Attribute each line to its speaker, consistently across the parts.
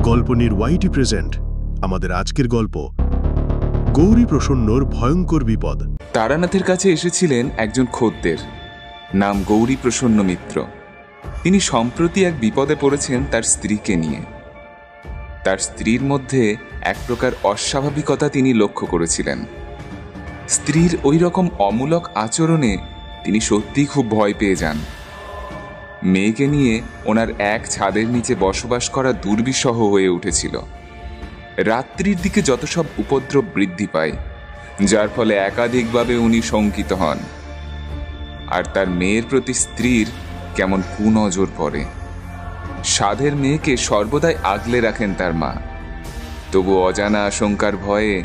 Speaker 1: গল্পনির ওয়াইটি present আমাদের আজকের গল্প গৌরী প্রসন্নর ভয়ঙ্কর বিপদ।
Speaker 2: তারানাথের কাছে এসেছিলেন একজন খদ্দের, নাম গৌরী প্রসন্ন মিত্র। তিনি সম্প্রতি এক বিপদে পড়েছেন তার স্ত্রীকে নিয়ে। তার স্ত্রীর মধ্যে এক প্রকার অস্বাভাবিকতা তিনি লক্ষ্য করেছিলেন। স্ত্রীর ওই রকম অমূলক আচরণে তিনি সত্যিই খুব ভয় পেয়ে যান। মেয়েকে নিয়ে ওনার এক ছাদের নিচে বসবাস করা দুর্বিষহ হয়ে উঠেছিল। রাত্রির দিকে যত সব উপদ্রব বৃদ্ধি পায়, যার ফলে একাধিকভাবে উনি শঙ্কিত হন। আর তার মেয়ের প্রতি স্ত্রীর কেমন কুনজর পড়ে। সাধের মেয়েকে সর্বদাই আগলে রাখেন তার মা। তবু অজানা আশঙ্কার ভয়ে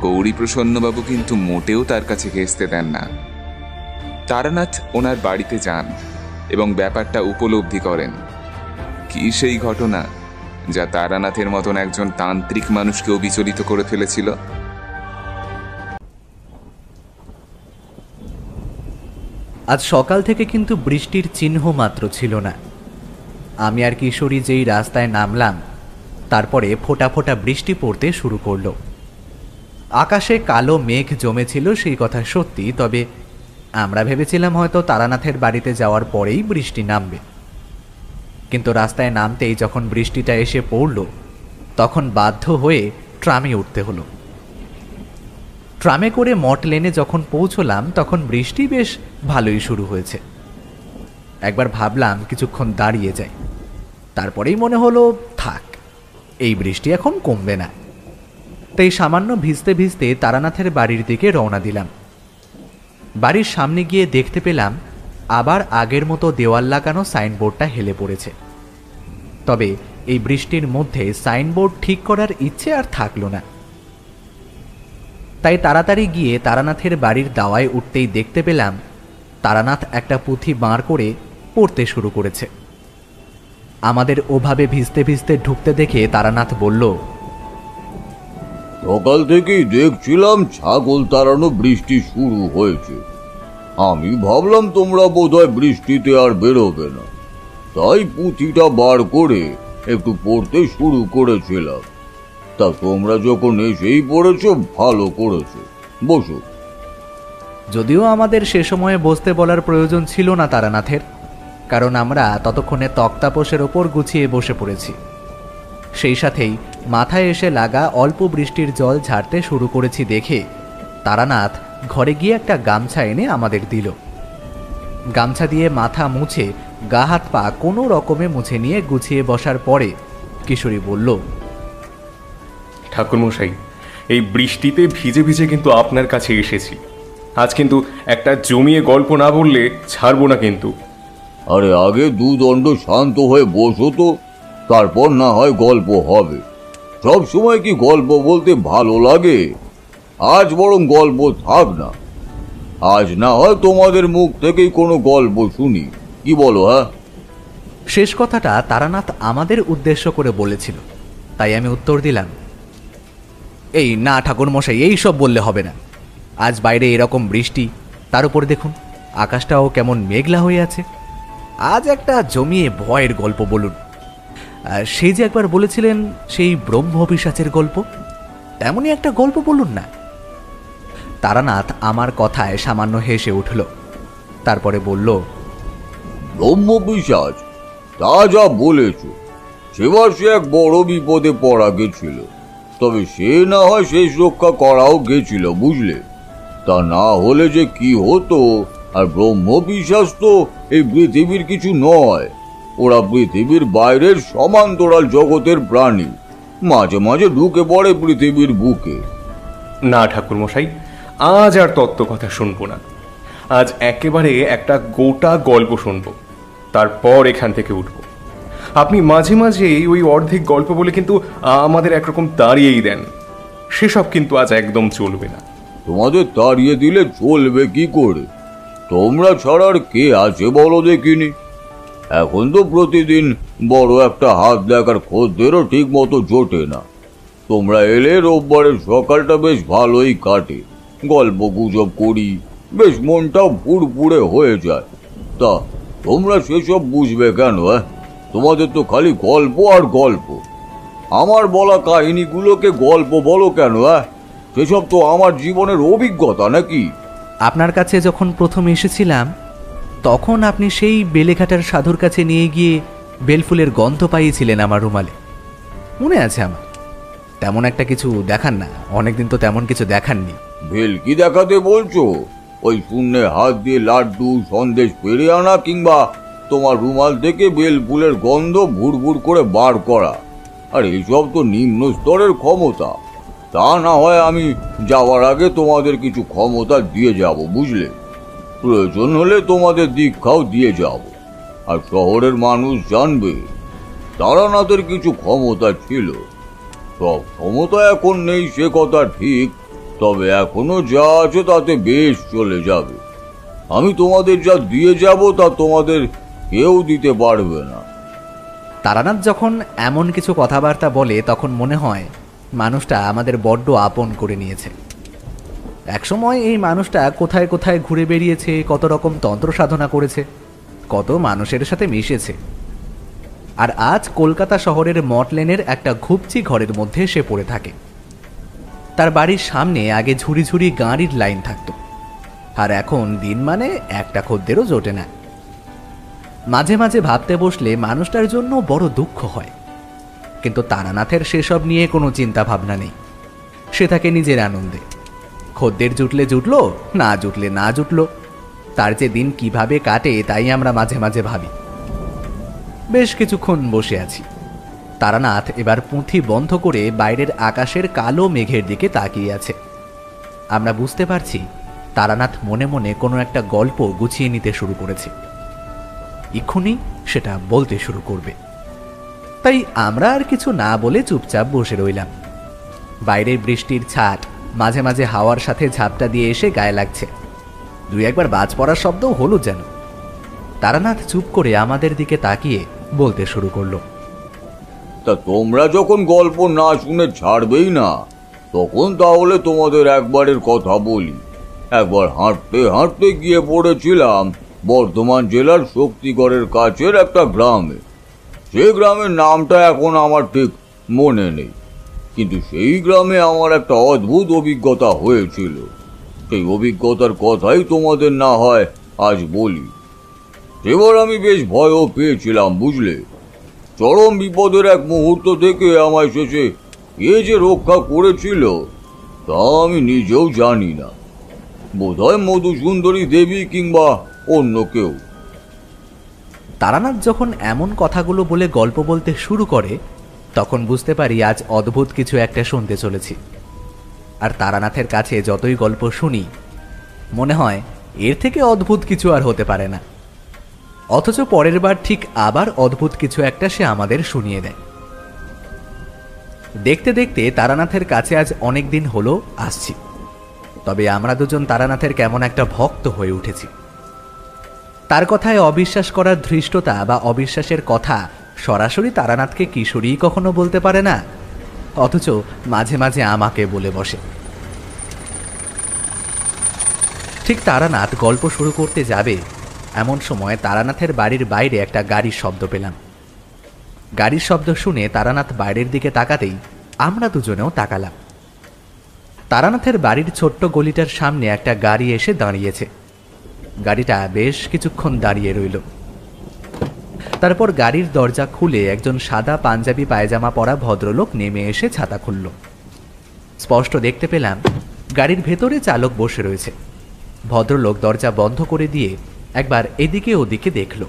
Speaker 2: গৌরী প্রসন্নবাবু কিন্তু মোটেও তার কাছে ঘেঁষতে দেন না। তারানাথ ওনার বাড়িতে যান এবং ব্যাপারটা উপলব্ধি করেন। কি সেই ঘটনা যা তারানাথের মতন একজন তান্ত্রিক মানুষকেও বিচলিত করে ফেলেছিল?
Speaker 3: আজ সকাল থেকে কিন্তু বৃষ্টির চিহ্ন মাত্র ছিল না। আমি আর কিশোরী যেই রাস্তায় নামলাম, তারপরে ফোঁটা ফোঁটা বৃষ্টি পড়তে শুরু করল। আকাশে কালো মেঘ জমেছিল, সেই কথা সত্যি। তবে আমরা ভেবেছিলাম হয়তো তারানাথের বাড়িতে যাওয়ার পরেই বৃষ্টি নামবে। কিন্তু রাস্তায় নামতেই যখন বৃষ্টিটা এসে পড়ল, তখন বাধ্য হয়ে ট্রামে উঠতে হলো। ট্রামে করে মঠ লেনে যখন পৌঁছলাম, তখন বৃষ্টি বেশ ভালোই শুরু হয়েছে। একবার ভাবলাম কিছুক্ষণ দাঁড়িয়ে যাই, তারপরেই মনে হলো থাক, এই বৃষ্টি এখন কমবে না। তাই সামান্য ভিজতে ভিজতে তারানাথের বাড়ির দিকে রওনা দিলাম। বাড়ির সামনে গিয়ে দেখতে পেলাম আবার আগের মতো দেওয়াল লাগানো সাইনবোর্ডটা হেলে পড়েছে। তবে এই বৃষ্টির মধ্যে সাইনবোর্ড ঠিক করার ইচ্ছে আর থাকলো না। তাই তাড়াতাড়ি গিয়ে তারানাথের বাড়ির দাওয়ায় উঠতেই দেখতে পেলাম তারানাথ একটা পুঁথি বার করে পড়তে শুরু করেছে। আমাদের ওভাবে ভিজতে ভিজতে ঢুকতে দেখে তারানাথ বলল,
Speaker 4: সকাল থেকেই দেখছিলাম ছাগল তাড়ানো বৃষ্টি শুরু হয়েছে। আমি ভাবলাম তোমরা বোধহয় বৃষ্টিতে আর বেরোবে না, তাই পুঁথিটা বার করে একটু পড়তে শুরু করেছিলাম। তা তোমরা যখন এসেই পড়েছ, ভালো করেছো, বসো।
Speaker 3: যদিও আমাদের সে সময়ে বসতে বলার প্রয়োজন ছিল না তারানাথের, কারণ আমরা ততক্ষণে তক্তাপোষের ওপর গুছিয়ে বসে পড়েছি। সেই সাথেই মাথায় এসে লাগা অল্প বৃষ্টির জল ঝাড়তে শুরু করেছি দেখে তারানাথ ঘরে গিয়ে একটা গামছা এনে আমাদের দিল। গামছা দিয়ে মাথা মুছে গা হাত পা কোনো রকমে মুছে নিয়ে গুছিয়ে বসার পরে কিশোরী বলল,
Speaker 5: ঠাকুরমশাই, এই বৃষ্টিতে ভিজে ভিজে কিন্তু আপনার কাছে এসেছি। আজ কিন্তু একটা জমিয়ে গল্প না বললে ছাড়বো না কিন্তু।
Speaker 4: আরে আগে দুদণ্ড শান্ত হয়ে বসো তো, তারপর না হয় গল্প হবে। সব সময় কি গল্প বলতে ভালো লাগে? আজ বরং গল্প থাক না। আজ না হয় তোমাদের মুখ থেকেই কোনো গল্প শুনি, কি বলো? হ্যাঁ,
Speaker 3: শেষ কথাটা তারানাথ আমাদের উদ্দেশ্য করে বলেছিল, তাই আমি উত্তর দিলাম, এই না ঠাকুরমশাই, এই সব বললে হবে না। আজ বাইরে এরকম বৃষ্টি, তার উপর দেখুন আকাশটাও কেমন মেঘলা হয়ে আছে। আজ একটা জমিয়ে ভয়ের গল্প বলুন। সেই যে একবার বলেছিলেন সেই ব্রহ্ম পিশাচের গল্প, তেমনই একটা গল্প বলুন না। তারানাথ আমার কথায় সামান্য হেসে উঠল, তারপরে বলল,
Speaker 4: ব্রহ্ম পিশাচ? তা যা বলেছ, সেবার সে এক বড় বিপদে পড়া গেছিল। তবে সে না হয় শেষ রক্ষা করাও গেছিল, বুঝলে? তা না হলে যে কি হতো। আর ব্রহ্ম পিশাচ তো এই পৃথিবীর কিছু নয়। ওরা পৃথিবীর বাইরের সমান্তরাল জগতের প্রাণী, মাঝে মাঝে ঢুকে পড়ে পৃথিবীর বুকে।
Speaker 5: না ঠাকুরমশাই, আজ আর তত্ত্ব কথা শুনবো না। আজ একেবারে একটা গোটা গল্প শুনবো, তারপর এখান থেকে উঠবো। আপনি মাঝে মাঝে ওই অর্ধেক গল্প বলে কিন্তু আমাদের একরকম তাড়িয়েই দেন। সেসব কিন্তু আজ একদম চলবে না।
Speaker 4: তোমাদের তাড়িয়ে দিলে চলবে কি করে? তোমরা ছাড়ার কে আছে বলো দেখিনি? এখন তো প্রতিদিন বড় একটা হাত দেখার খদ্দেরও ঠিক মতো জোটে না। তোমরা এলে রোববারের সকালটা বেশ ভালোই কাটে, গল্প গুজব করি, বেশ মনটাও ফুরফুরে হয়ে যায়। তা তোমরা সেসব বুঝবে কেন? তোমাদের তো খালি গল্প আর গল্প। আমার বলা কাহিনীগুলোকে গল্প বলো কেন? সেসব তো আমার জীবনের অভিজ্ঞতা নাকি?
Speaker 3: আপনার কাছে যখন প্রথম এসেছিলাম তখন আপনি সেই বেলেঘাটার সাধুর কাছে নিয়ে গিয়ে বেলফুলের গন্ধ পাইয়েছিলেন আমার রুমালে, মনে আছে আমার। তেমন একটা কিছু দেখান না, অনেকদিন তো তেমন কিছু দেখাননি।
Speaker 4: বেল কি দেখাতে বলছো? ওই শূন্যে হাত দিয়ে লাড্ডু সন্দেশ পেরে আনা, কিংবা তোমার রুমাল থেকে বেল ফুলের গন্ধ ভুরভুর করে বার করা? আর এইসব তো নিম্ন স্তরের ক্ষমতা। তা না হয় আমি যাওয়ার আগে তোমাদের কিছু ক্ষমতা দিয়ে যাব, বুঝলে? প্রয়োজন হলে তোমাদের দীক্ষাও দিয়ে যাব। আর শহরের মানুষ জানবে তারানাথের কিছু ক্ষমতা ছিল। সব ক্ষমতা এখন নেই সে কথা ঠিক, তবে এখনো যা আছে তাতে বেশ চলে যাবে। আমি তোমাদের যা দিয়ে যাব তা তোমাদের কেউ দিতে পারবে না।
Speaker 3: তারানাথ যখন এমন কিছু কথাবার্তা বলে তখন মনে হয় মানুষটা আমাদের বড্ড আপন করে নিয়েছে। একসময় এই মানুষটা কোথায় কোথায় ঘুরে বেরিয়েছে, কত রকম তন্ত্র সাধনা করেছে, কত মানুষের সাথে মিশেছে। আর আজ কলকাতা শহরের মটলেনের একটা ঘুপচি ঘরের মধ্যে সে পড়ে থাকে। তার বাড়ির সামনে আগে ঝুড়ি ঝুড়ি গাড়ির লাইন থাকত, আর এখন দিন মানে একটা খদ্দেরও জোটে না। মাঝে মাঝে ভাবতে বসলে মানুষটার জন্য বড় দুঃখ হয়, কিন্তু তারানাথের সেসব নিয়ে কোনো চিন্তা ভাবনা নেই। সে থাকে নিজের আনন্দে। খদ্দের জুটলে জুটলো, না জুটলে না জুটলো, তার যে দিন কিভাবে কাটে তাই আমরা মাঝে মাঝে ভাবি। বেশ কিছুক্ষণ বসে আছি। তারানাথ এবার পুঁথি বন্ধ করে বাইরের আকাশের কালো মেঘের দিকে তাকিয়ে আছে। আমরা বুঝতে পারছি তারানাথ মনে মনে কোনো একটা গল্প গুছিয়ে নিতে শুরু করেছে, এক্ষুনি সেটা বলতে শুরু করবে। তাই আমরা আর কিছু না বলে চুপচাপ বসে রইলাম। বাইরের বৃষ্টির ছাট মাঝে মাঝে হাওয়ার সাথে ঝাপটা দিয়ে এসে গায়ে লাগছে। দুই একবার বাজ পড়ার শব্দও হলো যেন। তারানাথ চুপ করে আমাদের দিকে তাকিয়ে বলতে শুরু করলো,
Speaker 4: তা তোমরা যখন গল্প না শুনে ছাড়বেই না, তখন তাহলে তোমাদের একবারের কথা বলি। একবার হাঁটতে হাঁটতে গিয়ে পড়েছিলাম বর্ধমান জেলার শক্তিগড়ের কাছের একটা গ্রামে। সেই গ্রামের নামটা এখন আমার ঠিক মনে নেই, কিন্তু সেই গ্রামে আমার একটা অদ্ভুত অভিজ্ঞতা হয়েছিল। সেই অভিজ্ঞতার কথাই তোমাদের না হয় আজ বলি। এবার আমি বেশ ভয়ও পেয়েছিলাম, বুঝলে। চরম বিপদের এক মুহূর্ত থেকে আমায় শেষে কে যে রক্ষা করেছিল তা আমি নিজেও জানি না। বোধহয় মধুসুন্দরী দেবী কিংবা অন্য কেউ।
Speaker 3: তারানাথ যখন এমন কথাগুলো বলে গল্প বলতে শুরু করে তখন বুঝতে পারি আজ অদ্ভুত কিছু একটা শুনতে চলেছি। আর তারানাথের কাছে যতই গল্প শুনি মনে হয় এর থেকে অদ্ভুত কিছু আর হতে পারে না। অথচ পরের বার ঠিক আবার অদ্ভুত কিছু একটা সে আমাদের শুনিয়ে দেয়। দেখতে দেখতে তারানাথের কাছে আজ অনেক দিন হলো আসছি, তবে আমরা দুজন তারানাথের কেমন একটা ভক্ত হয়ে উঠেছি। তার কথায় অবিশ্বাস করার ধৃষ্টতা বা অবিশ্বাসের কথা সরাসরি তারানাথকে কিশোরী কখনো বলতে পারে না, অথচ মাঝে মাঝে আমাকে বলে বসে। ঠিক তারানাথ গল্প শুরু করতে যাবে এমন সময় তারানাথের বাড়ির বাইরে একটা গাড়ির শব্দ পেলাম। গাড়ির শব্দ শুনে তারানাথ বাইরের দিকে তাকাতেই আমরা দুজনেও তাকালাম। তারানাথের বাড়ির ছোট্ট গলিটার সামনে একটা গাড়ি এসে দাঁড়িয়েছে। গাড়িটা বেশ কিছুক্ষণ দাঁড়িয়ে রইল। তারপর গাড়ির দরজা খুলে একজন সাদা পাঞ্জাবি পায়জামা পরা ভদ্রলোক নেমে এসে ছাতা খুলল। স্পষ্ট দেখতে পেলাম গাড়ির ভেতরে চালক বসে রয়েছে। ভদ্রলোক দরজা বন্ধ করে দিয়ে একবার এদিকে ওদিকে দেখল,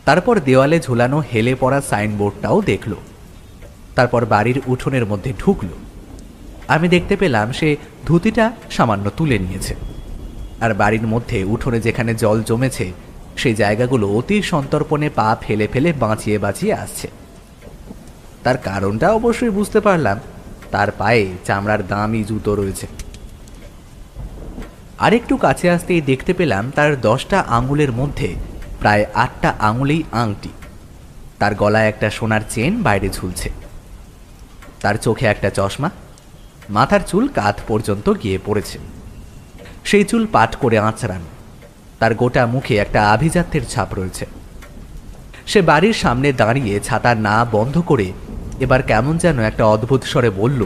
Speaker 3: তারপর দেওয়ালে ঝুলানো হেলে পড়া সাইনবোর্ডটাও দেখল, তারপর বাড়ির উঠোনের মধ্যে ঢুকল। আমি দেখতে পেলাম সে ধুতিটা সামান্য তুলে নিয়েছে, আর বাড়ির মধ্যে উঠোনে যেখানে জল জমেছে সেই জায়গাগুলো অতি সন্তর্পণে পা ফেলে ফেলে বাঁচিয়ে বাঁচিয়ে আসছে। তার কারণটা অবশ্যই বুঝতে পারলাম, তার পায়ে চামড়ার দামি জুতো রয়েছে। আরেকটু কাছে আসতেই দেখতে পেলাম তার 10টা আঙুলের মধ্যে প্রায় 8টা আঙুলেই আংটি। তার গলায় একটা সোনার চেন বাইরে ঝুলছে। তার চোখে একটা চশমা, মাথার চুল কাঁধ পর্যন্ত গিয়ে পড়েছে। সেই চুল পাট করে আঁচড়ানো। তার গোটা মুখে একটা আভিজাত্যের ছাপ রয়েছে। সে বাড়ির সামনে দাঁড়িয়ে ছাতা না বন্ধ করে এবার কেমন যেন একটা অদ্ভুত স্বরে বলল,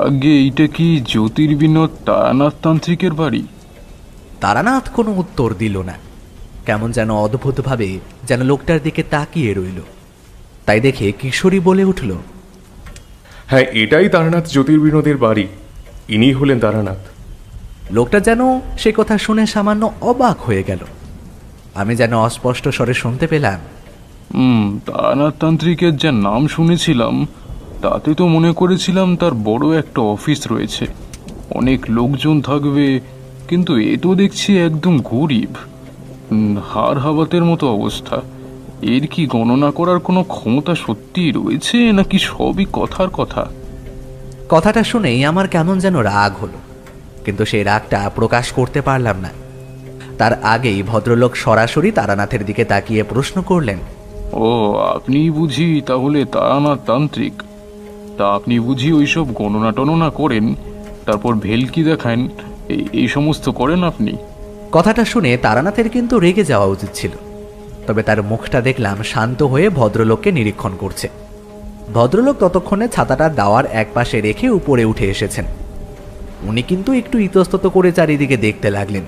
Speaker 6: আগে এইটা কি জ্যোতির্বিনোদ তারানাথ তান্ত্রিকের বাড়ি?
Speaker 3: তারানাথ কোনো উত্তর দিল না। কেমন যেন অদ্ভুতভাবে যেন লোকটার দিকে তাকিয়ে রইল। তাই দেখে কিশোরী বলে উঠল,
Speaker 5: হ্যাঁ, এটাই তারানাথ জ্যোতির্বিনোদের বাড়ি। ইনি হলেন তারানাথ।
Speaker 3: লোকটা যেন সে কথা শুনে সামান্য অবাক হয়ে গেল। আমি যেন অস্পষ্ট স্বরে শুনতে পেলাম,
Speaker 6: তারানাথ তান্ত্রিকের যা নাম শুনেছিলাম তাতে তো মনে করেছিলাম তার বড় একটা অফিস রয়েছে, অনেক লোকজন থাকবে, কিন্তু এ তো দেখছি একদম গরিব, হাড় হাবাতের মতো অবস্থা। এর কি গণনা করার কোনো ক্ষমতা সত্যিই রয়েছে, নাকি সবই কথার কথা?
Speaker 3: কথাটা শুনেই আমার কেমন যেন রাগ হলো, কিন্তু সেই রাগটা প্রকাশ করতে পারলাম না। তার আগেই ভদ্রলোক সরাসরি তারানাথের দিকে তাকিয়ে প্রশ্ন করলেন,
Speaker 6: ও, আপনি বুঝি তাহলে তারানাথ তান্ত্রিক? তা আপনি বুঝি ওইসব গণনা টননা করেন, তারপর ভেলকি দেখান, এই সমস্ত করেন আপনি?
Speaker 3: কথাটা শুনে তারানাথের কিন্তু রেগে যাওয়া উচিত ছিল, তবে তার মুখটা দেখলাম শান্ত হয়ে ভদ্রলোককে নিরীক্ষণ করছে। ভদ্রলোক ততক্ষণে ছাতাটা দাওয়ার এক পাশে রেখে উপরে উঠে এসেছেন। উনি কিন্তু একটু ইতস্তত করে চারিদিকে দেখতে লাগলেন।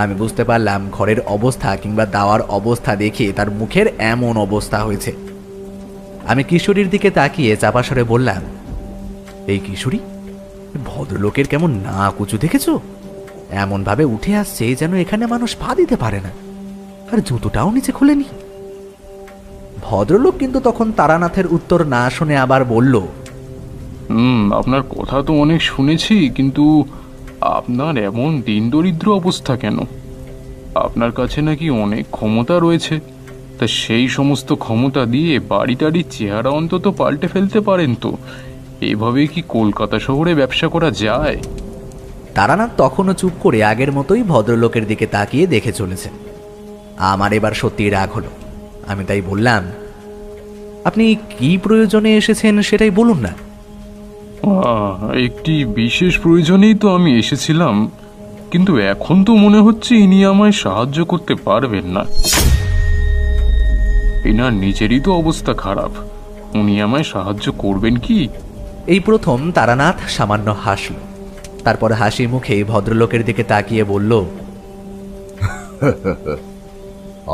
Speaker 3: আমি বুঝতে পারলাম ঘরের অবস্থা কিংবা দাওয়ার অবস্থা দেখে তার মুখের এমন অবস্থা হয়েছে। আমি কিশোরীর দিকে তাকিয়ে চাপা স্বরে বললাম, এই কিশোরী, ভদ্রলোকের কেমন নাক উঁচু দেখেছো? এমনভাবে উঠে আসছে যেন এখানে মানুষ পা দিতে পারে না, আর জুতোটাও নিচে খুলেনি। ভদ্রলোক কিন্তু তখন তারানাথের উত্তর না শুনে আবার বলল,
Speaker 6: আপনার কথা তো অনেক শুনেছি, কিন্তু আপনার এমন দিন দরিদ্র অবস্থা কেন? আপনার কাছে নাকি অনেক ক্ষমতা রয়েছে, তা সেই সমস্ত ক্ষমতা দিয়ে বাড়ি টাড়ির চেহারা অন্তত পাল্টে ফেলতে পারেন তো? এভাবে কি কলকাতা শহরে ব্যবসা করা যায়?
Speaker 3: তারানাথ তখনও চুপ করে আগের মতোই ভদ্রলোকের দিকে তাকিয়ে দেখে চলেছে। আমার এবার সত্যি রাগ হলো। আমি তাই বললাম, আপনি কি প্রয়োজনে এসেছেন সেটাই বলুন না।
Speaker 6: একটি বিশেষ প্রয়োজনেই তো আমি এসেছিলাম, কিন্তু এখন তো মনে হচ্ছে ইনি আমায় সাহায্য করতে পারবেন না। এনার নিজেরই তো অবস্থা খারাপ, উনি আমায় সাহায্য করবেন কি?
Speaker 3: এই প্রথম তারানাথ সামান্য হাসল, তারপর হাসি মুখে ভদ্রলোকের দিকে তাকিয়ে বলল,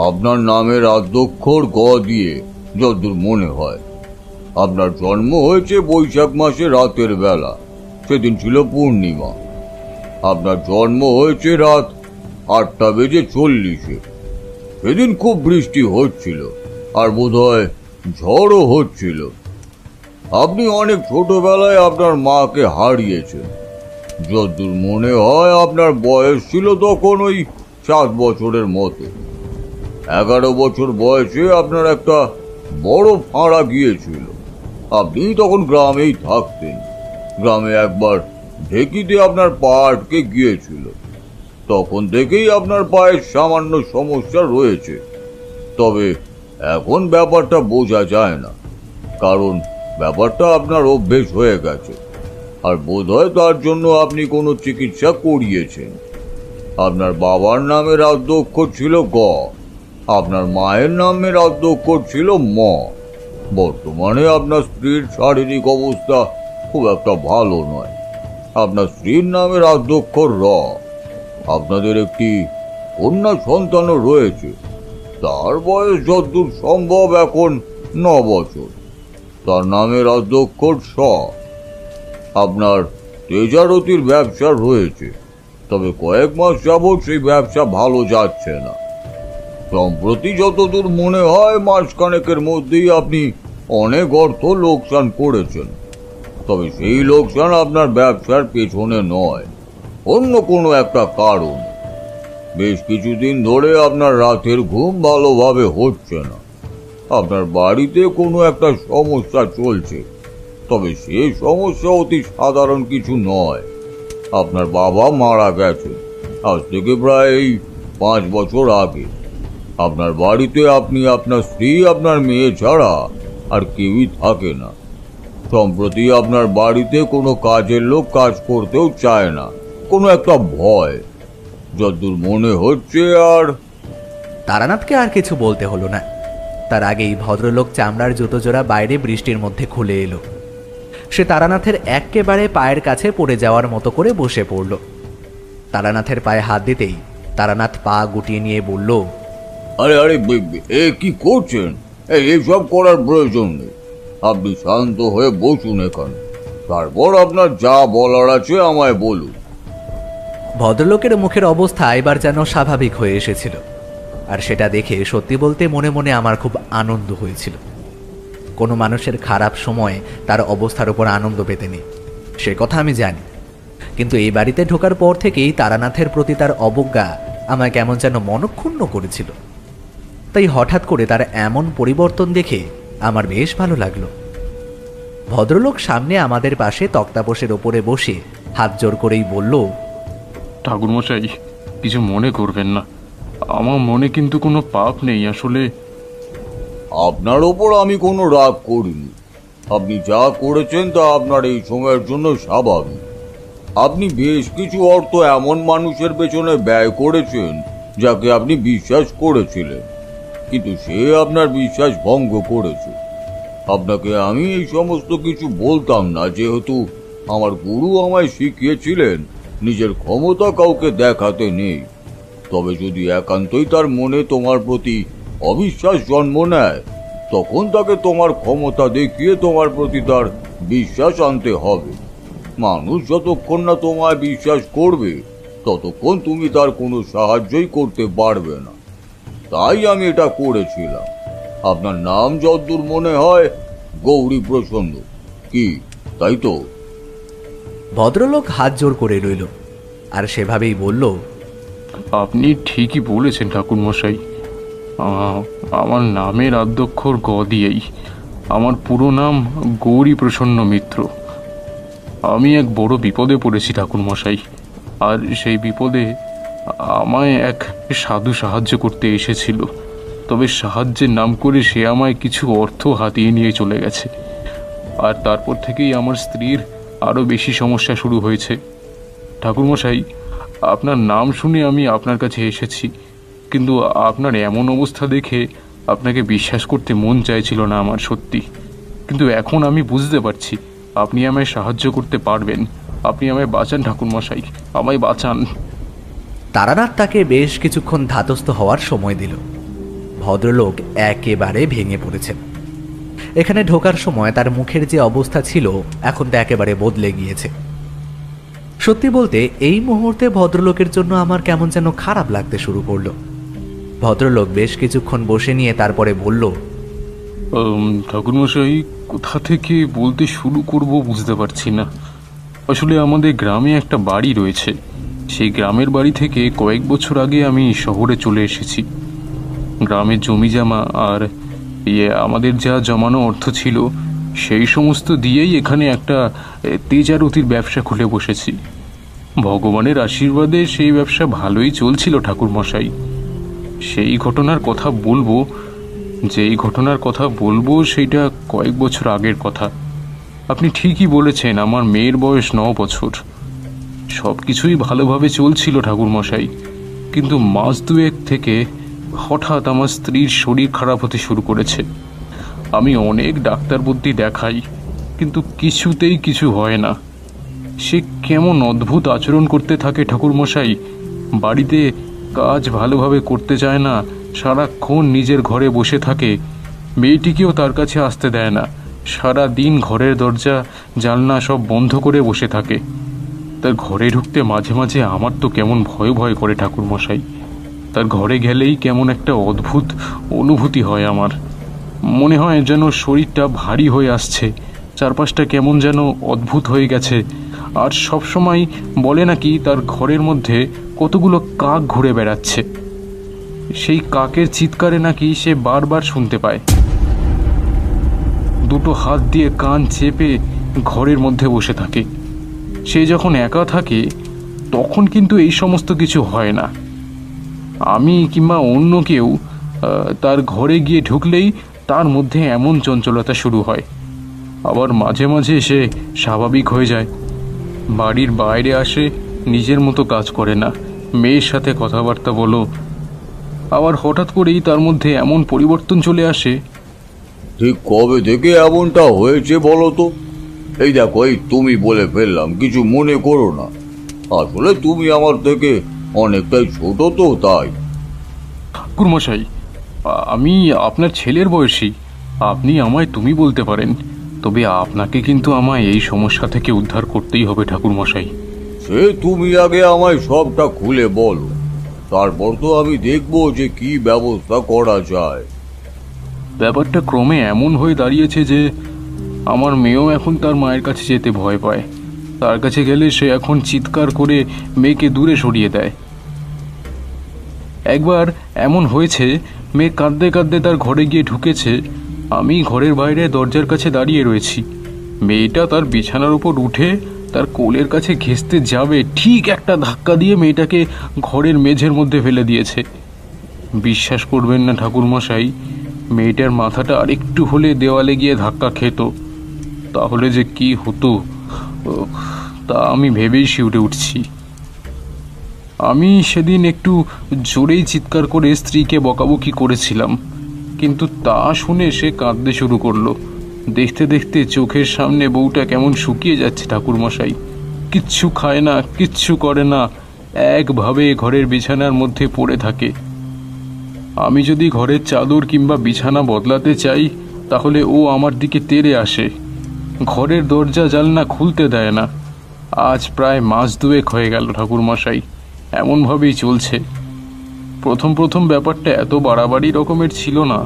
Speaker 4: আপনার নামের আদ্যক্ষর গ দিয়ে যতদূর মনে হয়। আপনার জন্ম হয়েছে বৈশাখ মাসে রাতের বেলা, সেদিন ছিল পূর্ণিমা। আপনার জন্ম হয়েছে রাত 8:40। সেদিন খুব বৃষ্টি হচ্ছিল, আর বোধহয় ঝড়ও হচ্ছিল। আপনি অনেক ছোটবেলায় আপনার মাকে হারিয়েছেন। যতদূর মনে হয় আপনার বয়স ছিল তখন ওই 7 বছরের মতো। 11 বছর বয়সে আপনার একটা বড় ফাঁড়া গিয়েছিল। আপনি তখন গ্রামেই থাকতেন। গ্রামে একবার ঢেকিতে আপনার পা আটকে গিয়েছিল। তখন থেকেই আপনার পায়ে সামান্য সমস্যা রয়েছে, তবে এখন ব্যাপারটা বোঝা যায় না, কারণ ব্যাপারটা আপনার অভ্যেস হয়ে গেছে। আর বোধহয় তার জন্য আপনি কোনো চিকিৎসা করিয়েছেন। আপনার বাবার নামের আদ্যক্ষর ছিল গ, আপনার মায়ের নামের আদ্যক্ষর ছিল ম। বর্তমানে আপনার স্ত্রীর শারীরিক অবস্থা খুব একটা ভালো নয়। আপনার স্ত্রীর নামের আদ্যক্ষর র। আপনাদের একটি কন্যা সন্তানও রয়েছে, তার বয়স যতদূর সম্ভব এখন 9 বছর। তার নামের আদ্যক্ষর স। আপনার তেজারতির ব্যবসা রয়েছে, তবে কয়েক মাস যাবৎ সেই ব্যবসা ভালো যাচ্ছে না। সম্প্রতি যতদূর মনে হয় মাসখানেকের মধ্যেই আপনি অনেক অর্থ লোকসান করেছেন, তবে সেই লোকসান আপনার ব্যবসার পেছনে নয়, অন্য কোনো একটা কারণ। বেশ কিছুদিন ধরে আপনার রাতের ঘুম ভালোভাবে হচ্ছে না। আপনার বাড়িতে কোনো একটা সমস্যা চলছে, তবে সেই সমস্যা অতি সাধারণ কিছু নয়। আপনার বাবা মারা গেছেন আজ থেকে প্রায় 5 বছর আগে। আপনার বাড়িতে আপনি, আপনার স্ত্রী, আপনার মেয়ে ছাড়া আর কেউই থাকে না। সম্প্রতি আপনার বাড়িতে কোনো কাজের লোক কাজ করতেও চায় না, কোনো একটা ভয়, যতদূর মনে হচ্ছে। আর
Speaker 3: তারানাথকে আর কিছু বলতে হলো না। তার আগেই ভদ্রলোক চামড়ার জুতো জোড়া বাইরে বৃষ্টির মধ্যে খুলে এলো। সে তারানাথের একেবারে পায়ের কাছে পড়ে যাওয়ার মতো করে বসে পড়ল। তারানাথের পায়ে হাত দিতেই তারানাথ পা গুটিয়ে নিয়ে বলল,
Speaker 4: আরে আরে এ কি করছেন? এইসব করার প্রয়োজন নেই। আপনি শান্ত হয়ে বসুন এখানে, তারপর আপনার যা বলার আছে আমায় বলুন।
Speaker 3: ভদ্রলোকের মুখের অবস্থা এবার যেন স্বাভাবিক হয়ে এসেছিল, আর সেটা দেখে সত্যি বলতে মনে মনে আমার খুব আনন্দ হয়েছিল। কোনো মানুষের খারাপ সময়ে তার অবস্থার উপর আনন্দ পেতে নেই, সে কথা আমি জানি। কিন্তু এই বাড়িতে ঢোকার পর থেকেই তারানাথের প্রতি তার অবজ্ঞা আমায় কেমন যেন মনক্ষুণ্ণ করেছিল। তাই হঠাৎ করে তার এমন পরিবর্তন দেখে আমার বেশ ভালো লাগলো। ভদ্রলোক সামনে আমাদের পাশে তক্তাপোষের ওপরে বসে হাত জোর করেই বলল,
Speaker 6: ঠাকুরমশাই, কিছু মনে করবেন না, আমার মনে কিন্তু কোনো পাপ নেই। আসলে
Speaker 4: আপনার ওপর আমি কোনো রাগ করিনি। আপনি যা করেছেন তা আপনার এই সময়ের জন্য স্বাভাবিক। আপনি বেশ কিছু অর্থ এমন মানুষের পেছনে ব্যয় করেছেন যাকে আপনি বিশ্বাস করেছিলেন, কিন্তু সে আপনার বিশ্বাস ভঙ্গ করেছে। আপনাকে আমি এই সমস্ত কিছু বলতাম না, যেহেতু আমার গুরু আমায় শিখিয়েছিলেন নিজের ক্ষমতা কাউকে দেখাতে নেই। তবে যদি একান্তই তার মনে তোমার প্রতি অবিশ্বাস জন্ম নেয়, তখন তাকে তোমার ক্ষমতা দেখিয়ে তোমার প্রতি তার বিশ্বাস আনতে হবে। মানুষ যতক্ষণ না তোমায় বিশ্বাস করবে, ততক্ষণ তুমি তার কোনো সাহায্যই করতে পারবে না। তাই আমি এটা করেছিলাম। আপনার নাম যতদূর মনে হয় গৌরী প্রসন্ন, কি তাই তো?
Speaker 3: ভদ্রলোক হাত জোর করে রইল আর সেভাবেই বলল,
Speaker 6: আপনি ঠিকই বলেছেন ঠাকুরমশাই। আমার নামের আদ্যক্ষর গ দিয়েই। আমার পুরো নাম গৌরী প্রসন্ন মিত্র। আমি এক বড় বিপদে পড়েছি ঠাকুরমশাই, আর সেই বিপদে আমায় এক সাধু সাহায্য করতে এসেছিল। তবে সাহায্যের নাম করে সে আমায় কিছু অর্থ হাতিয়ে নিয়ে চলে গেছে, আর তারপর থেকেই আমার স্ত্রীর আরও বেশি সমস্যা শুরু হয়েছে। ঠাকুরমশাই, আপনার নাম শুনে আমি আপনার কাছে এসেছি, কিন্তু আপনার এমন অবস্থা দেখে আপনাকে বিশ্বাস করতে মন চাইছিল না আমার, সত্যি। কিন্তু এখন আমি বুঝতে পারছি আপনি আমায় সাহায্য করতে পারবেন। আপনি আমায় বাঁচান ঠাকুরমশাই, আমায় বাঁচান।
Speaker 3: তারানাথ তাকে বেশ কিছুক্ষণ ধাতস্থ হওয়ার সময় দিল। ভদ্রলোক একেবারে ভেঙে পড়েছেন। এখানে ঢোকার সময় তার মুখের যে অবস্থা ছিল, এখন তা একেবারে বদলে গিয়েছে। সত্যি বলতে এই মুহূর্তে ভদ্রলোকের জন্য আমার কেমন যেন খারাপ লাগতে শুরু করলো। ভদ্রলোক বেশ কিছুক্ষণ বসে নিয়ে তারপরে বলল,
Speaker 6: ঠাকুরমশাই, কোথা থেকে বলতে শুরু করব বুঝতে পারছি না। আসলে আমাদের গ্রামে একটা বাড়ি রয়েছে। সেই গ্রামের বাড়ি থেকে কয়েক বছর আগে আমি শহরে চলে এসেছি। গ্রামের জমি জমা আর আমাদের যা জমানো অর্থ ছিল, সেই সমস্ত দিয়েই এখানে একটা তেজারতির ব্যবসা খুলে বসেছি। ভগবানের আশীর্বাদে সেই ব্যবসা ভালোই চলছিল ঠাকুরমশাই। সেই ঘটনার কথা বলবো, যেই ঘটনার কথা বলবো সেইটা কয়েক বছর আগের কথা। আপনি ঠিকই বলেছেন, আমার মেয়ের বয়স 9 বছর। সব কিছুই ভালোভাবে চলছিল ঠাকুরমশাই, কিন্তু মাস দুয়েক থেকে হঠাৎ আমার স্ত্রীর শরীর খারাপ হতে শুরু করেছে। আমি অনেক ডাক্তার বুদ্ধি দেখাই, কিন্তু কিছুতেই কিছু হয় না। সে কেমন অদ্ভুত আচরণ করতে থাকে ঠাকুরমশাই। বাড়িতে কাজ ভালোভাবে করতে চায় না, সারাক্ষণ নিজের ঘরে বসে থাকে। মেয়েটিকেও তার কাছে আসতে দেয় না। সারা দিন ঘরের দরজা জানলা সব বন্ধ করে বসে থাকে। তার ঘরে ঢুকতে মাঝে মাঝে আমার তো কেমন ভয় ভয় করে ঠাকুরমশাই। তার ঘরে গেলেই কেমন একটা অদ্ভুত অনুভূতি হয় আমার। মনে হয় যেন শরীরটা ভারী হয়ে আসছে, চারপাশটা কেমন যেন অদ্ভুত হয়ে গেছে। আর সবসময় বলে নাকি তার ঘরের মধ্যে কতগুলো কাক ঘুরে বেড়াচ্ছে। সেই কাকের চিৎকারে নাকি সে বারবার শুনতে পায়। দুটো হাত দিয়ে কান চেপে ঘরের মধ্যে বসে থাকে। সে যখন একা থাকে তখন কিন্তু এই সমস্ত কিছু হয় না। আমি কিংবা অন্য কেউ তার ঘরে গিয়ে ঢুকলেই তার মধ্যে এমন চঞ্চলতা শুরু হয়। আবার মাঝে মাঝে সে স্বাভাবিক হয়ে যায়, বাড়ির বাইরে আসে, নিজের মতো কাজ করে না, মেয়ের সাথে কথাবার্তা বলো, আবার হঠাৎ করেই তার মধ্যে এমন পরিবর্তন চলে আসে।
Speaker 4: ঠিক কবে থেকে এমনটা হয়েছে বলো তো? এই দেখো, এই তুমি বলে ফেললাম, কিছু মনে করো না। আসলে তুমি আমার থেকে অনেকটাই ছোট তো, তাই।
Speaker 6: ঠাকুরমশাই, আমি আপনার ছেলের বয়সী, আপনি আমায় তুমি বলতে পারেন, তবে আপনাকে কিন্তু আমায় এই সমস্যা থেকে উদ্ধার করতেই হবে ঠাকুরমশাই।
Speaker 4: সে তুমি আগে আমায় সবটা খুলে বলো, তারপর তো আমি দেখবো যে কি ব্যবস্থা করা যায়।
Speaker 6: ব্যাপারটা ক্রমে এমন হয়ে দাঁড়িয়েছে যে আমার মেয়েও এখন তার মায়ের কাছে যেতে ভয় পায়। তার কাছে গেলে সে এখন চিৎকার করে মেয়েকে দূরে সরিয়ে দেয়। একবার এমন হয়েছে, মেয়ে কাঁদতে কাঁদতে তার ঘরে গিয়ে ঢুকেছে। আমি ঘরের বাইরে দরজার কাছে দাঁড়িয়ে রয়েছি। মেয়েটা তার বিছানার উপর উঠে তার কোলের কাছে ঘেঁষতে যাবে, ঠিক একটা ধাক্কা দিয়ে মেয়েটাকে ঘরের মেঝের মধ্যে ফেলে দিয়েছে। বিশ্বাস করবেন না ঠাকুরমশাই, মেয়েটার মাথাটা আরেকটু হলে দেওয়ালে গিয়ে ধাক্কা খেত, তাহলে যে কি হতো তা আমি ভেবেই শিউরে উঠছি। আমি সেদিন একটু জোরেই চিৎকার করে স্ত্রীকে বকাবকি করেছিলাম, কিন্তু তা শুনে সে কাঁদতে শুরু করলো। দেখতে দেখতে চোখের সামনে বউটা কেমন শুকিয়ে যাচ্ছে ঠাকুরমশাই। কিচ্ছু খায় না, কিচ্ছু করে না, একভাবে ঘরের বিছানার মধ্যে পড়ে থাকে। আমি যদি ঘরের চাদর কিংবা বিছানা বদলাতে চাই, তাহলে ও আমার দিকে তেড়ে আসে। ঘরের দরজা জানলা খুলতে দেয় না। আজ প্রায় মাস দুয়েক হয়ে গেল ঠাকুরমশাই, এমনভাবেই চলছে। প্রথম প্রথম ব্যাপারটা এত বাড়াবাড়ি রকমের ছিল না।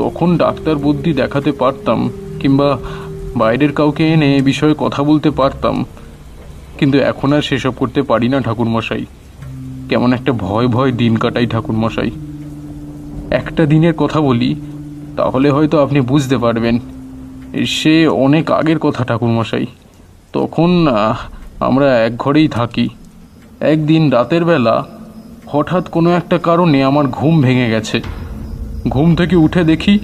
Speaker 6: তখন ডাক্তার বুদ্ধি দেখাতে পারতাম কিংবা বাইরের কাউকে এনে এ বিষয়ে কথা বলতে পারতাম, কিন্তু এখন আর সেসব করতে পারি না ঠাকুরমশাই। কেমন একটা ভয় ভয় দিন কাটাই ঠাকুরমশাই। একটা দিনের কথা বলি, তাহলে হয়তো আপনি বুঝতে পারবেন। সে অনেক আগের কথা ঠাকুরমশাই। তখন আমরা এক ঘরেই থাকি। একদিন রাতের বেলা হঠাৎ কোনো একটা কারণে আমার ঘুম ভেঙে গেছে। ঘুম থেকে উঠে দেখি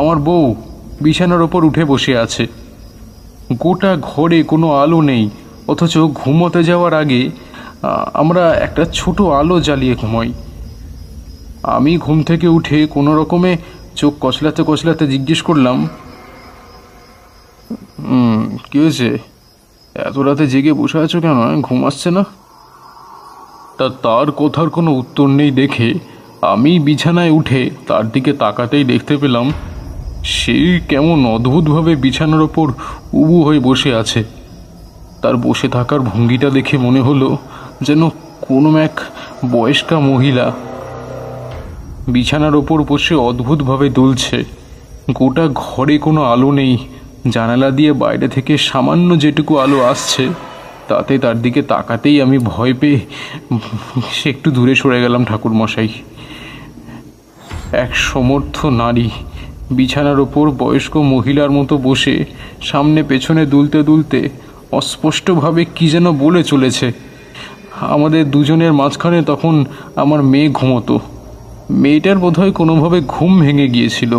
Speaker 6: আমার বউ বিছানার ওপর উঠে বসে আছে। গোটা ঘরে কোনো আলো নেই, অথচ ঘুমোতে যাওয়ার আগে আমরা একটা ছোট আলো জ্বালিয়ে ঘুমাই। আমি ঘুম থেকে উঠে কোনো রকমে চোখ কচলাতে কচলাতে জিজ্ঞেস করলাম, কি হয়েছে, এত রাতে জেগে বসে আছো কেন, ঘুম আসছে না? তার কথার কোনো উত্তর নেই দেখে আমি বিছানায় উঠে তার দিকে তাকাতেই দেখতে পেলাম সে কেমন অদ্ভুতভাবে বিছানার ওপর উবু হয়ে বসে আছে। তার বসে থাকার ভঙ্গিটা দেখে মনে হলো যেন কোনো এক বয়স্কা মহিলা বিছানার ওপর বসে অদ্ভুতভাবে দুলছে। গোটা ঘরে কোনো আলো নেই। জানালা দিয়ে বাইরে থেকে সামান্য যেটুকু আলো আসছে, তাতে তার দিকে তাকাতেই আমি ভয় পেয়ে সে একটু দূরে সরে গেলাম ঠাকুরমশাই। এক সমর্থ নারী বিছানার ওপর বয়স্ক মহিলার মতো বসে সামনে পেছনে দুলতে দুলতে অস্পষ্টভাবে কি যেন বলে চলেছে। আমাদের দুজনের মাঝখানে তখন আমার মেয়ে ঘুমোতো। মেয়েটার বোধহয় কোনোভাবে ঘুম ভেঙে গিয়েছিল।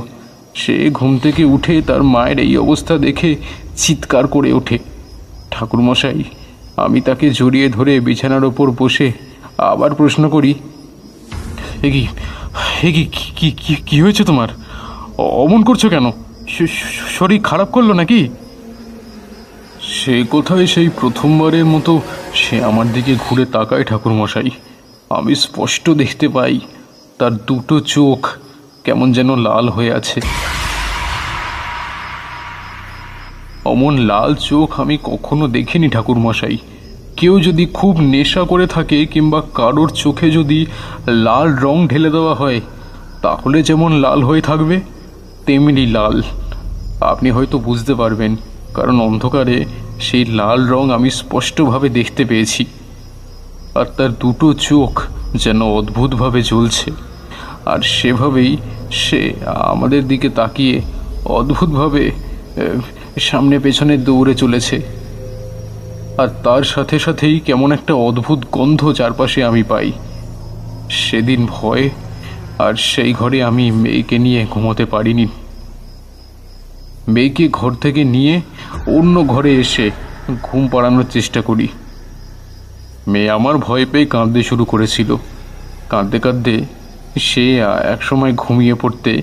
Speaker 6: সে ঘুম থেকে উঠে তার মায়ের এই অবস্থা দেখে চিৎকার করে ওঠে। ঠাকুরমশাই, আমি তাকে জড়িয়ে ধরে বিছানার ওপর বসে আবার প্রশ্ন করি, কি হয়েছে তোমার, অমন করছো কেন, শরীর খারাপ করলো নাকি? সে কোথায় সেই প্রথমবারের মতো সে আমার দিকে ঘুরে তাকায় ঠাকুরমশাই। আমি স্পষ্ট দেখতে পাই তার দুটো চোখ কেমন যেন লাল হয়ে আছে। অমন লাল চোখ আমি কখনো দেখিনি ঠাকুরমশাই। কেউ যদি খুব নেশা করে থাকে কিংবা কারোর চোখে যদি লাল রং ঢেলে দেওয়া হয়, তাহলে যেমন লাল হয়ে থাকবে তেমনি লাল। আপনি হয়তো বুঝতে পারবেন, কারণ অন্ধকারে সেই লাল রং আমি স্পষ্টভাবে দেখতে পেয়েছি। আর তার দুটো চোখ যেন অদ্ভুতভাবে জ্বলছে, আর সেভাবেই সে আমাদের দিকে তাকিয়ে অদ্ভুতভাবে সামনে পেছনে দৌড়ে চলেছে। আর তার সাথে সাথেই কেমন একটা অদ্ভুত গন্ধ চারপাশে আমি পাই। সেদিন ভয় আর সেই ঘরে আমি মেয়েকে নিয়ে ঘুমোতে পারিনি। মেয়েকে ঘর থেকে নিয়ে অন্য ঘরে এসে ঘুম পাড়ানোর চেষ্টা করি। মেয়ে আমার ভয় পেয়ে কাঁদতে শুরু করেছিল। কাঁদতে কাঁদতে সে এক সময় ঘুমিয়ে পড়তে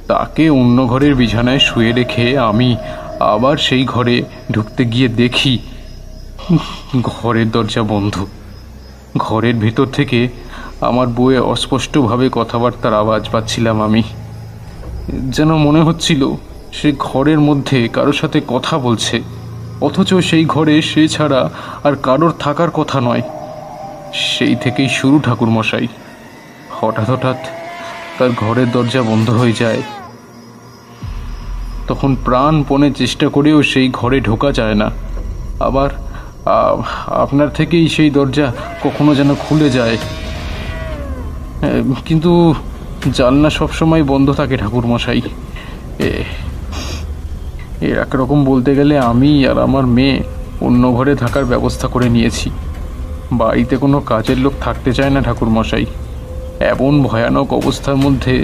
Speaker 6: তাকে অন্য ঘরের বিছানায় শুয়ে রেখে আমি আবার সেই ঘরে ঢুকতে গিয়ে দেখি ঘরের দরজা বন্ধ। ঘরের ভেতর থেকে আমার বউয়ে অস্পষ্টভাবে কথাবার্তার আওয়াজ পাচ্ছিলাম আমি। যেন মনে হচ্ছিল সে ঘরের মধ্যে কারোর সাথে কথা বলছে, অথচ সেই ঘরে সে ছাড়া আর কারোর থাকার কথা নয়। সেই থেকেই শুরু ঠাকুরমশাই। হঠাৎ হঠাৎ তার ঘরের দরজা বন্ধ হয়ে যায়। তখন প্রাণপণে চেষ্টা করেও সেই ঘরে ঢোকা যায় না। আবার আপনার থেকেই সেই দরজা কখনো যেন খুলে যায়, কিন্তু জানলা সবসময় বন্ধ থাকে ঠাকুরমশাই। একরকম বলতে গেলে আমি আর আমার মেয়ে অন্য ঘরে থাকার ব্যবস্থা করে নিয়েছি। বাড়িতে কোনো কাজের লোক থাকতে চায় না ঠাকুরমশাই। এমন ভয়ানক অবস্থার মধ্যে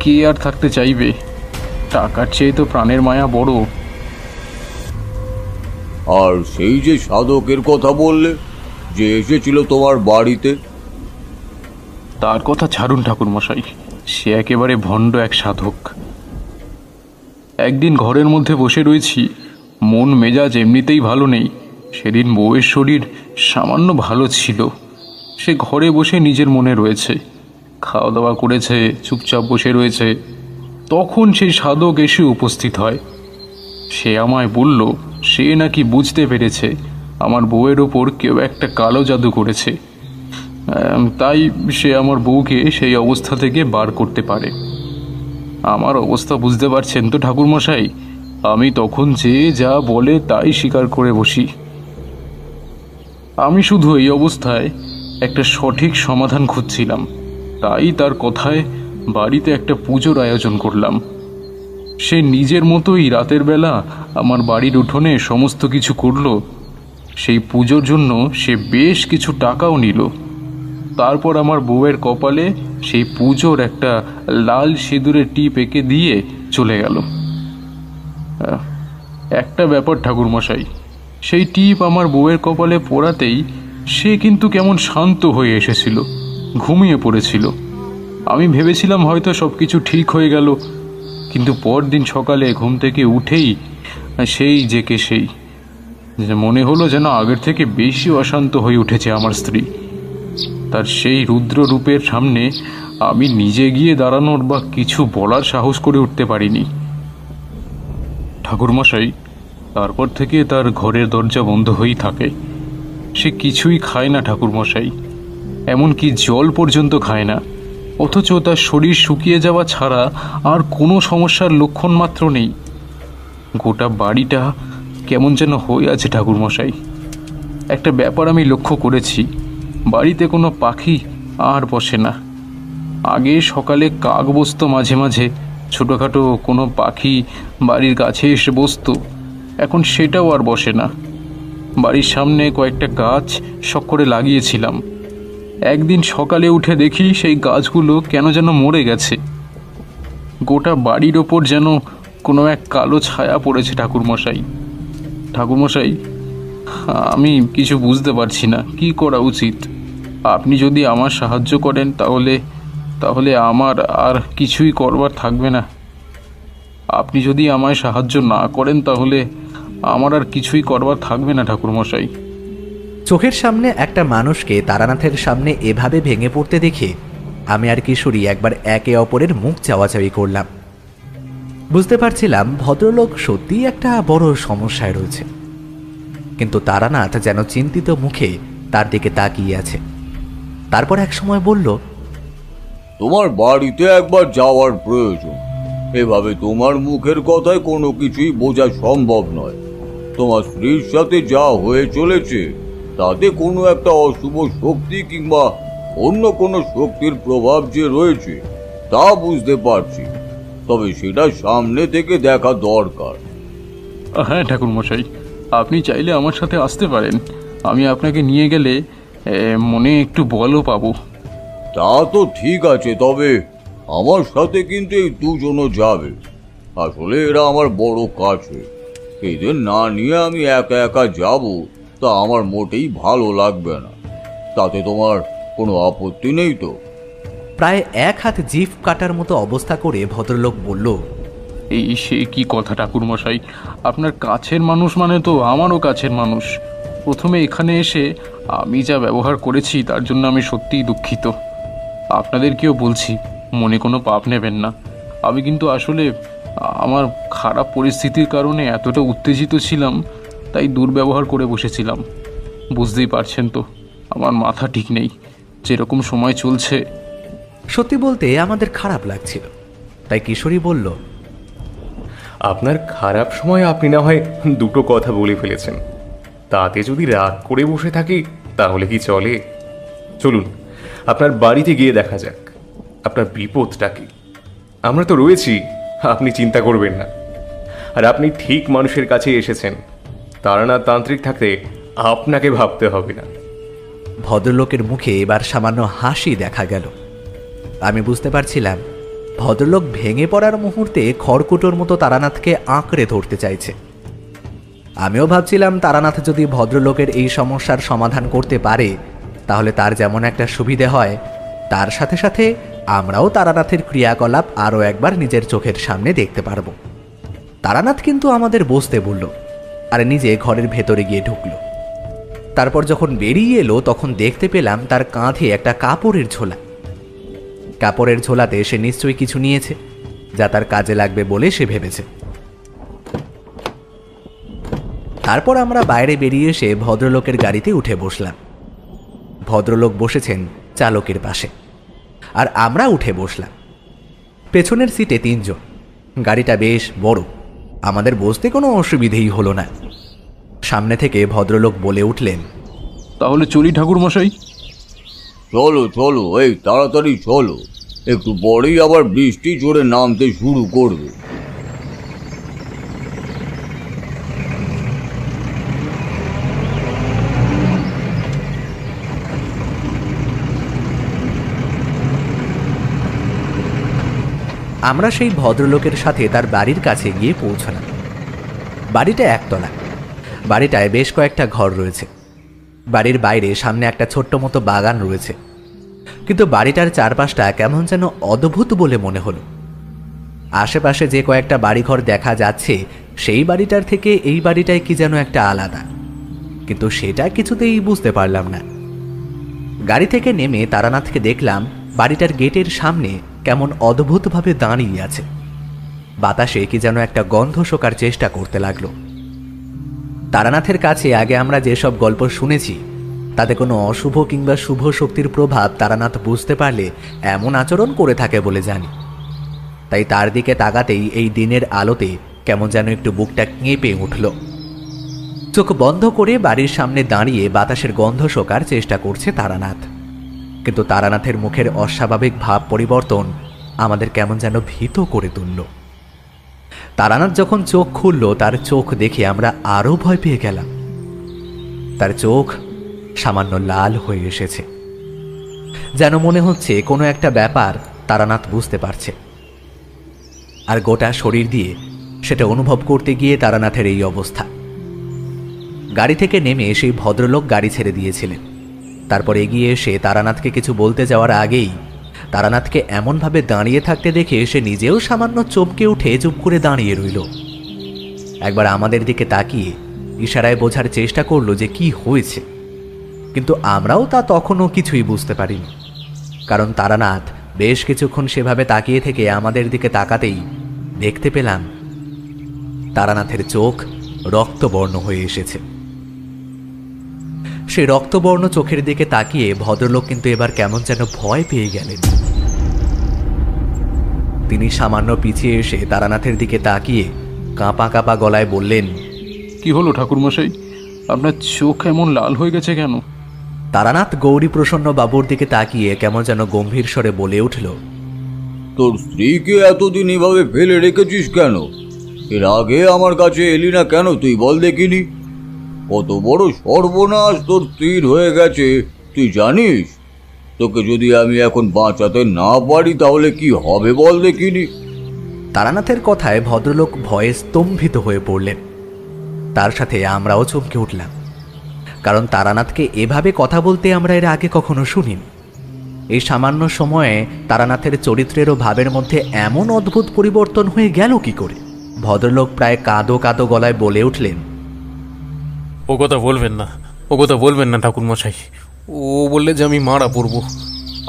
Speaker 6: কে আর থাকতে চাইবে? টাকার চেয়ে তো প্রাণের মায়া বড়।
Speaker 4: আর সেই যে সাধকের কথা বললে, যে এসেছিল তোমার বাড়িতে,
Speaker 6: তার কথা ছাড়ুন ঠাকুরমশাই, সে একেবারে ভণ্ড এক সাধক। একদিন ঘরের মধ্যে বসে রয়েছি, মন মেজাজ এমনিতেই ভালো নেই। সেদিন বউয়ের শরীর সামান্য ভালো ছিল। সে ঘরে বসে নিজের মনে রয়েছে, খাওয়া দাওয়া করেছে, চুপচাপ বসে রয়েছে। তখন সেই সাধক এসে উপস্থিত হয়। সে আমায় বলল সে নাকি বুঝতে পেরেছে আমার বউয়ের ওপর কেউ একটা কালো জাদু করেছে, তাই সে আমার বউকে সেই অবস্থা থেকে বার করতে পারে। আমার অবস্থা বুঝতে পারছেন তো ঠাকুরমশাই? আমি তখন যে যা বলে তাই স্বীকার করে বসি। আমি শুধু এই অবস্থায় একটা সঠিক সমাধান খুঁজছিলাম, তাই তার কথায় বাড়িতে একটা পুজোর আয়োজন করলাম। সে নিজের মতোই রাতের বেলা আমার বাড়ির উঠোনে সমস্ত কিছু করলো। সেই পুজোর জন্য সে বেশ কিছু টাকাও নিল। তারপর আমার বউয়ের কপালে সেই পুজোর একটা লাল সিঁদুরের টিপ এঁকে দিয়ে চলে গেল। একটা ব্যাপার ঠাকুরমশাই, সেই টিপ আমার বউয়ের কপালে পড়াতেই সে কিন্তু কেমন শান্ত হয়ে এসেছিল, ঘুমিয়ে পড়েছিল। আমি ভেবেছিলাম হয়তো সব কিছু ঠিক হয়ে গেল, কিন্তু পরদিন সকালে ঘুম থেকে উঠেই সেই যে কে সেই, মনে হলো যেন আগের থেকে বেশি অশান্ত হয়ে উঠেছে আমার স্ত্রী। তার সেই রুদ্র রূপের সামনে আমি নিজে গিয়ে দাঁড়ানোর বা কিছু বলার সাহস করে উঠতে পারিনি। ঠাকুরমশাই, তারপর থেকে তার ঘরের দরজা বন্ধ হয়েই থাকে। সে কিছুই খায় না ঠাকুরমশাই, এমনকি জল পর্যন্ত খায় না। অথচ তার শরীর শুকিয়ে যাওয়া ছাড়া আর কোনো সমস্যার লক্ষণ মাত্র নেই। গোটা বাড়িটা কেমন যেন হয়ে আছে ঠাকুরমশাই। একটা ব্যাপার আমি লক্ষ্য করেছি, বাড়িতে কোনো পাখি আর বসে না। আগে সকালে কাক বসতো মাঝে মাঝে, ছোটোখাটো কোনো পাখি বাড়ির কাছে এসে বসতো, এখন সেটাও আর বসে না। বাড়ির সামনে কয়েকটা গাছ শখ করে লাগিয়েছিলাম। একদিন সকালে উঠে দেখি সেই গাছগুলো কেন যেন মরে গেছে। গোটা বাড়ির ওপর যেন কোনো এক কালো ছায়া পড়েছে ঠাকুরমশাই। ঠাকুরমশাই, আমি কিছু বুঝতে পারছি না কি করা উচিত। আপনি যদি আমার সাহায্য করেন তাহলে আমার আর কিছুই করবার থাকবে না। আপনি যদি আমায় সাহায্য না করেন তাহলে আমার আর কিছুই করবার থাকবে না ঠাকুরমশাই।
Speaker 3: চোখের সামনে একটা মানুষকে তারানাথের সামনে এভাবে ভেঙে পড়তে দেখে আমি আর কিশোরী একবার একে অপরের মুখ চাওয়াচাওয়ি করলাম। বুঝতে পারছিলাম ভদ্রলোক সত্যিই একটা বড় সমস্যায় রয়েছে, কিন্তু তারানাথ যেন চিন্তিত মুখে তার দিকে তাকিয়ে আছে। তারপর এক সময় বলল,
Speaker 4: তোমার বাড়িতে একবার যাওয়ার প্রয়োজন। এভাবে তোমার মুখের কথায় কোনো কিছুই বোঝা সম্ভব নয়। তোমার স্ত্রীর সাথে যা হয়ে চলেছে তাতে কোনো একটা অশুভ শক্তি কিংবা অন্য কোনো শক্তির প্রভাব যে রয়েছে তা বুঝতে পারছি, তবে সেটা সামনে থেকে দেখা দরকার।
Speaker 6: হ্যাঁ ঠাকুরমশাই, আপনি চাইলে আমার সাথে আসতে পারেন। আমি আপনাকে নিয়ে গেলে মনে একটু বলও পাবো।
Speaker 4: তা তো ঠিক আছে, তবে আমার সাথে কিন্তু এই দুজনও যাবে। আসলে এরা আমার বড় কাছে, এদের না নিয়ে আমি একা একা যাব তা আমার মোটেই ভালো লাগবে না। তাতে তোমার কোনো আপত্তি নেই তো?
Speaker 3: প্রায় 1 হাত জিভ কাটার মতো অবস্থা করে ভদ্রলোক বলল,
Speaker 6: এই সে কি কথা ঠাকুরমশাই, আপনার কাছের মানুষ মানে তো আমারও কাছের মানুষ। প্রথমে এখানে এসে আমি যা ব্যবহার করেছি তার জন্য আমি সত্যিই দুঃখিত। আপনাদেরকেও বলছি, মনে কোনো পাপ নেবেন না। আমি কিন্তু আসলে আমার খারাপ পরিস্থিতির কারণে এতটা উত্তেজিত ছিলাম, তাই দুর্ব্যবহার করে বসেছিলাম। বুঝতেই পারছেন তো, আমার মাথা ঠিক নেই, যেরকম সময় চলছে।
Speaker 3: সত্যি বলতে আমাদের খারাপ লাগছিল, তাই কিশোরী বলল,
Speaker 5: আপনার খারাপ সময় আপনি না হয় দুটো কথা বলে ফেলেছেন, তাতে যদি রাগ করে বসে থাকি তাহলে কি চলে? চলুন আপনার বাড়িতে গিয়ে দেখা যাক আপনার বিপদটা কি। আমরা তো রয়েছি, আপনি চিন্তা করবেন না। আর আপনি ঠিক মানুষের কাছে এসেছেন, তারানাথ তান্ত্রিক থাকতে আপনাকে ভাবতে হবে না।
Speaker 3: ভদ্রলোকের মুখে এবার সামান্য হাসি দেখা গেল। আমি বুঝতে পারছিলাম ভদ্রলোক ভেঙে পড়ার মুহূর্তে খড়কুটোর মতো তারানাথকে আঁকড়ে ধরতে চাইছে। আমিও ভাবছিলাম তারানাথ যদি ভদ্রলোকের এই সমস্যার সমাধান করতে পারে তাহলে তার যেমন একটা সুবিধে হয়, তার সাথে সাথে আমরাও তারানাথের ক্রিয়াকলাপ আরও একবার নিজের চোখের সামনে দেখতে পারব। তারানাথ কিন্তু আমাদের বসতে বলল আর নিজে ঘরের ভেতরে গিয়ে ঢুকল। তারপর যখন বেরিয়ে এলো তখন দেখতে পেলাম তার কাঁধে একটা কাপড়ের ঝোলা। কাপড়ের ঝোলাতে সে নিশ্চয়ই কিছু নিয়েছে যা তার কাজে লাগবে বলে সে ভেবেছে। তারপর আমরা বাইরে বেরিয়ে এসে ভদ্রলোকের গাড়িতে উঠে বসলাম। ভদ্রলোক বসেছেন চালকের পাশে আর আমরা উঠে বসলাম। পেছনের সিটে 3 জন। গাড়িটা বেশ বড়, আমাদের বসতে কোনো অসুবিধেই হলো না। সামনে থেকে ভদ্রলোক বলে উঠলেন,
Speaker 6: তাহলে চলি ঠাকুরমশাই।
Speaker 4: চলো চলো, এই তাড়াতাড়ি চলো, একটু পরেই আবার বৃষ্টি জোরে নামতে শুরু করবে।
Speaker 3: আমরা সেই ভদ্রলোকের সাথে তার বাড়ির কাছে গিয়ে পৌঁছলাম। বাড়িটা একতলা। বাড়িটায় বেশ কয়েকটা ঘর রয়েছে। বাড়ির বাইরে সামনে একটা ছোট্ট মতো বাগান রয়েছে, কিন্তু বাড়িটার চারপাশটা কেমন যেন অদ্ভুত বলে মনে হলো। আশেপাশে যে কয়েকটা বাড়িঘর দেখা যাচ্ছে সেই বাড়িটার থেকে এই বাড়িটায় কি যেন একটা আলাদা, কিন্তু সেটা কিছুতেই বুঝতে পারলাম না। গাড়ি থেকে নেমে তারানাথকে দেখলাম বাড়িটার গেটের সামনে কেমন অদ্ভুতভাবে দাঁড়িয়ে আছে। বাতাসে কি যেন একটা গন্ধ শোকার চেষ্টা করতে লাগলো। তারানাথের কাছে আগে আমরা যেসব গল্প শুনেছি তাতে কোনো অশুভ কিংবা শুভ শক্তির প্রভাব তারানাথ বুঝতে পারলে এমন আচরণ করে থাকে বলে জানি। তাই তার দিকে তাকাতেই এই দিনের আলোতে কেমন যেন একটু বুকটা কেঁপে উঠল। চোখ বন্ধ করে বাড়ির সামনে দাঁড়িয়ে বাতাসের গন্ধ শোকার চেষ্টা করছে তারানাথ, কিন্তু তারানাথের মুখের অস্বাভাবিক ভাব পরিবর্তন আমাদের কেমন যেন ভীত করে তুলল। তারানাথ যখন চোখ খুলল তার চোখ দেখে আমরা আরো ভয় পেয়ে গেলাম। তার চোখ সামান্য লাল হয়ে এসেছে, যেন মনে হচ্ছে কোনো একটা ব্যাপার তারানাথ বুঝতে পারছে। আর গোটা শরীর দিয়ে সেটা অনুভব করতে গিয়ে তারানাথের এই অবস্থা। গাড়ি থেকে নেমে সেই ভদ্রলোক গাড়ি ছেড়ে দিয়েছিলেন। তারপর এগিয়ে এসে তারানাথকে কিছু বলতে যাওয়ার আগেই তারানাথকে এমনভাবে দাঁড়িয়ে থাকতে দেখে সে নিজেও সামান্য চমকে উঠে চুপ করে দাঁড়িয়ে রইল। একবার আমাদের দিকে তাকিয়ে ইশারায় বোঝার চেষ্টা করলো যে কি হয়েছে, কিন্তু আমরাও তা তখনও কিছুই বুঝতে পারিনি, কারণ তারানাথ বেশ কিছুক্ষণ সেভাবে তাকিয়ে থেকে আমাদের দিকে তাকাতেই দেখতে পেলাম তারানাথের চোখ রক্তবর্ণ হয়ে এসেছে। সেই রক্তবর্ণ চোখের দিকে তাকিয়ে ভদ্রলোক কিন্তু এবার কেমন যেন ভয় পেয়ে গেলেন। তিনি সামান্য পিছিয়ে এসে তারানাথের দিকে তাকিয়ে কাঁপা কাঁপা গলায় বললেন,
Speaker 6: কি হলো ঠাকুরমশাই, আপনার চোখ এমন লাল হয়ে গেছে কেন?
Speaker 3: তারানাথ গৌরীপ্রসন্ন বাবুর দিকে তাকিয়ে কেমন যেন গম্ভীর স্বরে বলে উঠল,
Speaker 4: তোর স্ত্রীকে এতদিন এভাবে ফেলে রেখেছিস কেন? এর আগে আমার কাছে এলি না কেন তুই বল দেখিনি? কত বড় সর্বনাশ তোর স্ত্রীর হয়ে গেছে তুই জানিস? তোকে যদি আমি এখন বাঁচাতে না পারি তাহলে কি হবে বল দেখিনি?
Speaker 3: তারানাথের কথায় ভদ্রলোক ভয়ে স্তম্ভিত হয়ে পড়লেন। তার সাথে আমরাও চমকে উঠলাম, কারণ তারানাথকে এভাবে কথা বলতে আমরা এর আগে কখনো শুনিনি। এই সামান্য সময়ে তারানাথের চরিত্রের ও ভাবের মধ্যে এমন অদ্ভুত পরিবর্তন হয়ে গেল কি করে? ভদ্রলোক প্রায় কাঁদো কাঁদো গলায় বলে উঠলেন,
Speaker 7: ও কথা বলবেন না, ও কথা বলবেন না ঠাকুরমশাই। ও বললে যে আমি মারা পড়বো।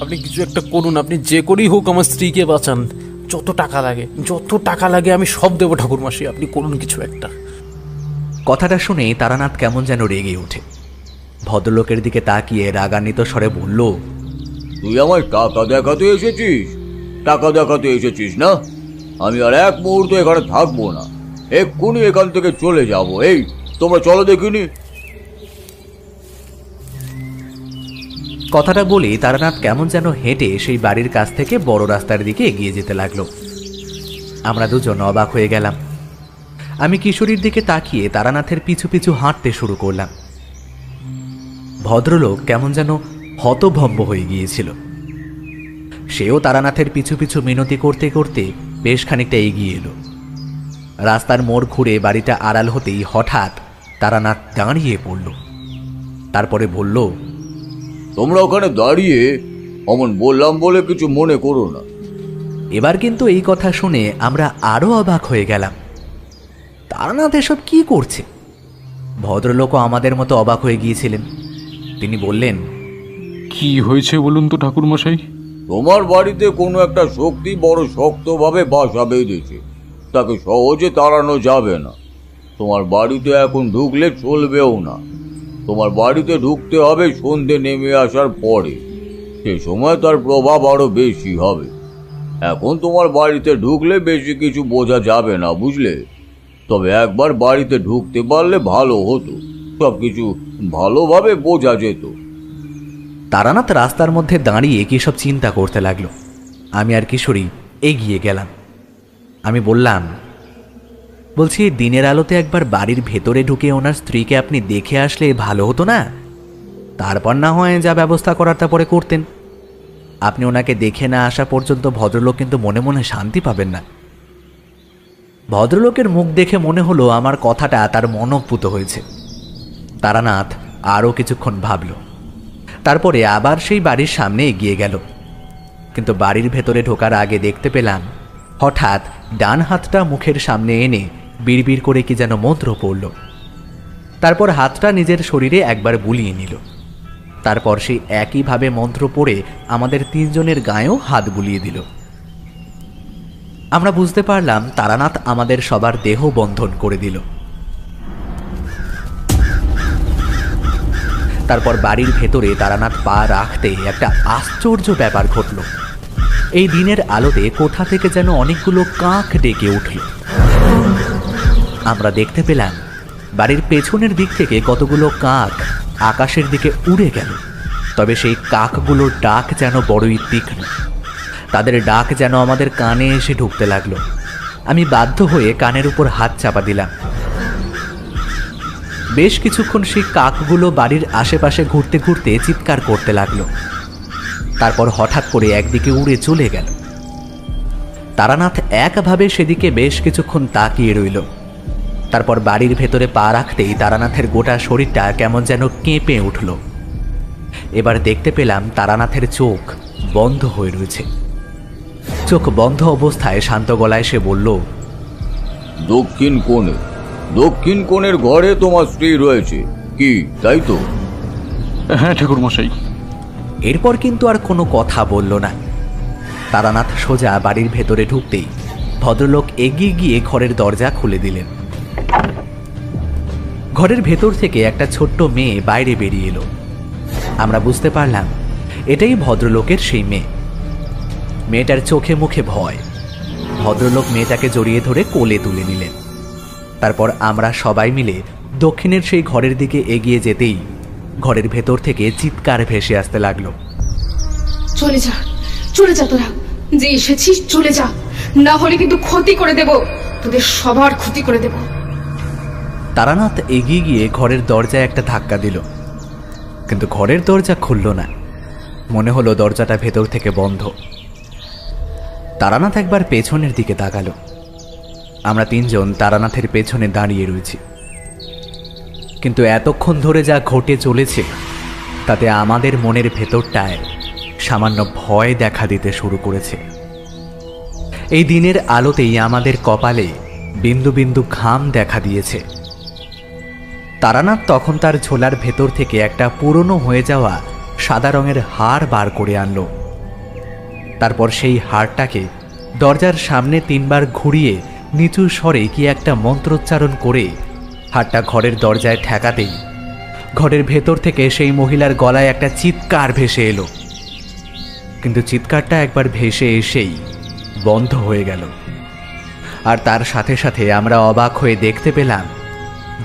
Speaker 7: আপনি কিছু একটা করুন, আপনি যে করেই হোক আমার স্ত্রীকে বাঁচান। যত টাকা লাগে আমি সব দেবো ঠাকুরমশাই, আপনি করুন কিছু একটা।
Speaker 3: কথাটা শুনে তারানাথ কেমন যেন রেগে ওঠে। ভদ্রলোকের দিকে তাকিয়ে রাগান্বিত স্বরে বলল,
Speaker 4: তুই আমায় টাকা দেখাতে এসেছিস না? আমি আর এক মুহূর্ত এখানে থাকবো না, এক্ষুনি এখান থেকে চলে যাব। এই তোমরা চলো দেখিনি।
Speaker 3: কথাটা বলে তারানাথ কেমন যেন হেঁটে সেই বাড়ির কাছ থেকে বড় রাস্তার দিকে এগিয়ে যেতে লাগলো। আমরা দুজন অবাক হয়ে গেলাম। আমি কিশোরীর দিকে তাকিয়ে তারানাথের পিছু পিছু হাঁটতে শুরু করলাম। ভদ্রলোক কেমন যেন হতভম্ব হয়ে গিয়েছিল। সেও তারানাথের পিছু পিছু মিনতি করতে করতে বেশ খানিকটা এগিয়ে এলো। রাস্তার মোড় ঘুরে বাড়িটা আড়াল হতেই হঠাৎ তারানাথ দাঁড়িয়ে পড়ল। তারপরে বলল,
Speaker 4: তোমরা ওখানে দাঁড়িয়ে অমন বললাম বলে কিছু মনে করো না।
Speaker 3: এবার কিন্তু এই কথা শুনে আমরা আরো অবাক হয়ে গেলাম। তারানাথ এসব কি করছে? ভদ্রলোকও আমাদের মতো অবাক হয়ে গিয়েছিলেন। তিনি বললেন,
Speaker 6: কি হয়েছে বলুন তো ঠাকুরমশাই?
Speaker 4: তোমার বাড়িতে কোনো একটা শক্তি বড় শক্তভাবে বাসা বেঁধেছে, তাকে সহজে তাড়ানো যাবে না। তোমার বাড়িতে এখন ঢুকলে চলবেও না। তোমার বাড়িতে ঢুকতে হবে সন্ধে নেমে আসার পরে, সে সময় তার প্রভাব আরো বেশি হবে। এখন তোমার বাড়িতে ঢুকলে বেশি কিছু বোঝা যাবে না, বুঝলে? তবে একবার বাড়িতে ঢুকতে পারলে ভালো হতো, সবকিছু ভালোভাবে বোঝা যেত।
Speaker 3: তারানাথ রাস্তার মধ্যে দাঁড়িয়ে কি সব চিন্তা করতে লাগলো। আমি আর কিশোরী এগিয়ে গেলাম। আমি বললাম, বলছি দিনের আলোতে একবার বাড়ির ভেতরে ঢুকে ওনার স্ত্রীকে আপনি দেখে আসলে ভালো হতো না? তারপর না হয় যা ব্যবস্থা করার তারপরে করতেন। আপনি ওনাকে দেখে না আসা পর্যন্ত ভদ্রলোক কিন্তু মনে মনে শান্তি পাবেন না। ভদ্রলোকের মুখ দেখে মনে হলো আমার কথাটা তার মনোপুত হয়েছে। তারানাথ আরও কিছুক্ষণ ভাবল, তারপরে আবার সেই বাড়ির সামনে এগিয়ে গেল। কিন্তু বাড়ির ভেতরে ঢোকার আগে দেখতে পেলাম হঠাৎ ডান হাতটা মুখের সামনে এনে বিড়বিড় করে কি যেন মন্ত্র পড়ল। তারপর হাতটা নিজের শরীরে একবার বুলিয়ে নিল। তারপর সেই একইভাবে মন্ত্র পড়ে আমাদের তিনজনের গায়েও হাত বুলিয়ে দিল। আমরা বুঝতে পারলাম তারানাথ আমাদের সবার দেহ বন্ধন করে দিল। তারপর বাড়ির ভেতরে তারানাথ পা রাখতে একটা আশ্চর্য ব্যাপার ঘটল। এই দিনের আলোতে কোথা থেকে যেন অনেকগুলো কাক ডেকে উঠল। আমরা দেখতে পেলাম বাড়ির পেছনের দিক থেকে কতগুলো কাক আকাশের দিকে উড়ে গেল। তবে সেই কাকগুলোর ডাক যেন বড়ই তীক্ষ্ণ। তাদের ডাক যেন আমাদের কানে এসে ঢুকতে লাগলো। আমি বাধ্য হয়ে কানের উপর হাত চাপা দিলাম। বেশ কিছুক্ষণ সেই কাকগুলো বাড়ির আশেপাশে ঘুরতে ঘুরতে চিৎকার করতে লাগলো। তারপর হঠাৎ করে একদিকে উড়ে চলে গেল। তারানাথ একভাবে সেদিকে বেশ কিছুক্ষণ তাকিয়ে রইল। তারপর বাড়ির ভেতরে পা রাখতেই তারানাথের গোটা শরীরটা কেমন যেন কেঁপে উঠল। এবার দেখতে পেলাম তারানাথের চোখ বন্ধ হয়ে রয়েছে। চোখ বন্ধ অবস্থায় শান্ত গলায় সে বলল,
Speaker 4: দক্ষিণ কোণের ঘরে তোমার স্ত্রী রয়েছে কি, তাই তো?
Speaker 6: হ্যাঁ ঠাকুরমশাই।
Speaker 3: এরপর কিন্তু আর কোনো কথা বলল না। তারানাথ সোজা বাড়ির ভেতরে ঢুকতেই ভদ্রলোক এগিয়ে গিয়ে ঘরের দরজা খুলে দিলেন। ঘরের ভেতর থেকে একটা ছোট্ট মেয়ে বাইরে বেরিয়ে এলো। আমরা বুঝতে পারলাম এটাই ভদ্রলোকের সেই মেয়ে। মেয়েটার চোখে মুখে ভয়। ভদ্রলোক মেয়েটাকে জড়িয়ে ধরে কোলে তুলে নিলেন। তারপর আমরা সবাই মিলে দক্ষিণের সেই ঘরের দিকে এগিয়ে যেতেই ঘরের ভেতর থেকে চিৎকার ভেসে আসতে লাগলো,
Speaker 8: চলে যা তোরা, যে এসেছিস চলে যা, না হলে কিন্তু ক্ষতি করে দেব, তোদের সবার ক্ষতি করে দেব।
Speaker 3: তারানাথ এগিয়ে গিয়ে ঘরের দরজায় একটা ধাক্কা দিল, কিন্তু ঘরের দরজা খুলল না। মনে হলো দরজাটা ভেতর থেকে বন্ধ। তারানাথ একবার পেছনের দিকে তাকালো। আমরা তিনজন তারানাথের পেছনে দাঁড়িয়ে রয়েছি। কিন্তু এতক্ষণ ধরে যা ঘটে চলেছে তাতে আমাদের মনের ভেতরটায় সামান্য ভয় দেখা দিতে শুরু করেছে। এই দিনের আলোতেই আমাদের কপালে বিন্দু বিন্দু ঘাম দেখা দিয়েছে। তারানাথ তখন তার ঝোলার ভেতর থেকে একটা পুরনো হয়ে যাওয়া সাদা রঙের হাড় বার করে আনলো। তারপর সেই হাড়টাকে দরজার সামনে 3 বার ঘুরিয়ে নিচু স্বরে কি একটা মন্ত্রোচ্চারণ করে হাড়টা ঘরের দরজায় ঠেকাতেই ঘরের ভেতর থেকে সেই মহিলার গলায় একটা চিৎকার ভেসে এলো। কিন্তু চিৎকারটা একবার ভেসে এসেই বন্ধ হয়ে গেল। আর তার সাথে সাথে আমরা অবাক হয়ে দেখতে পেলাম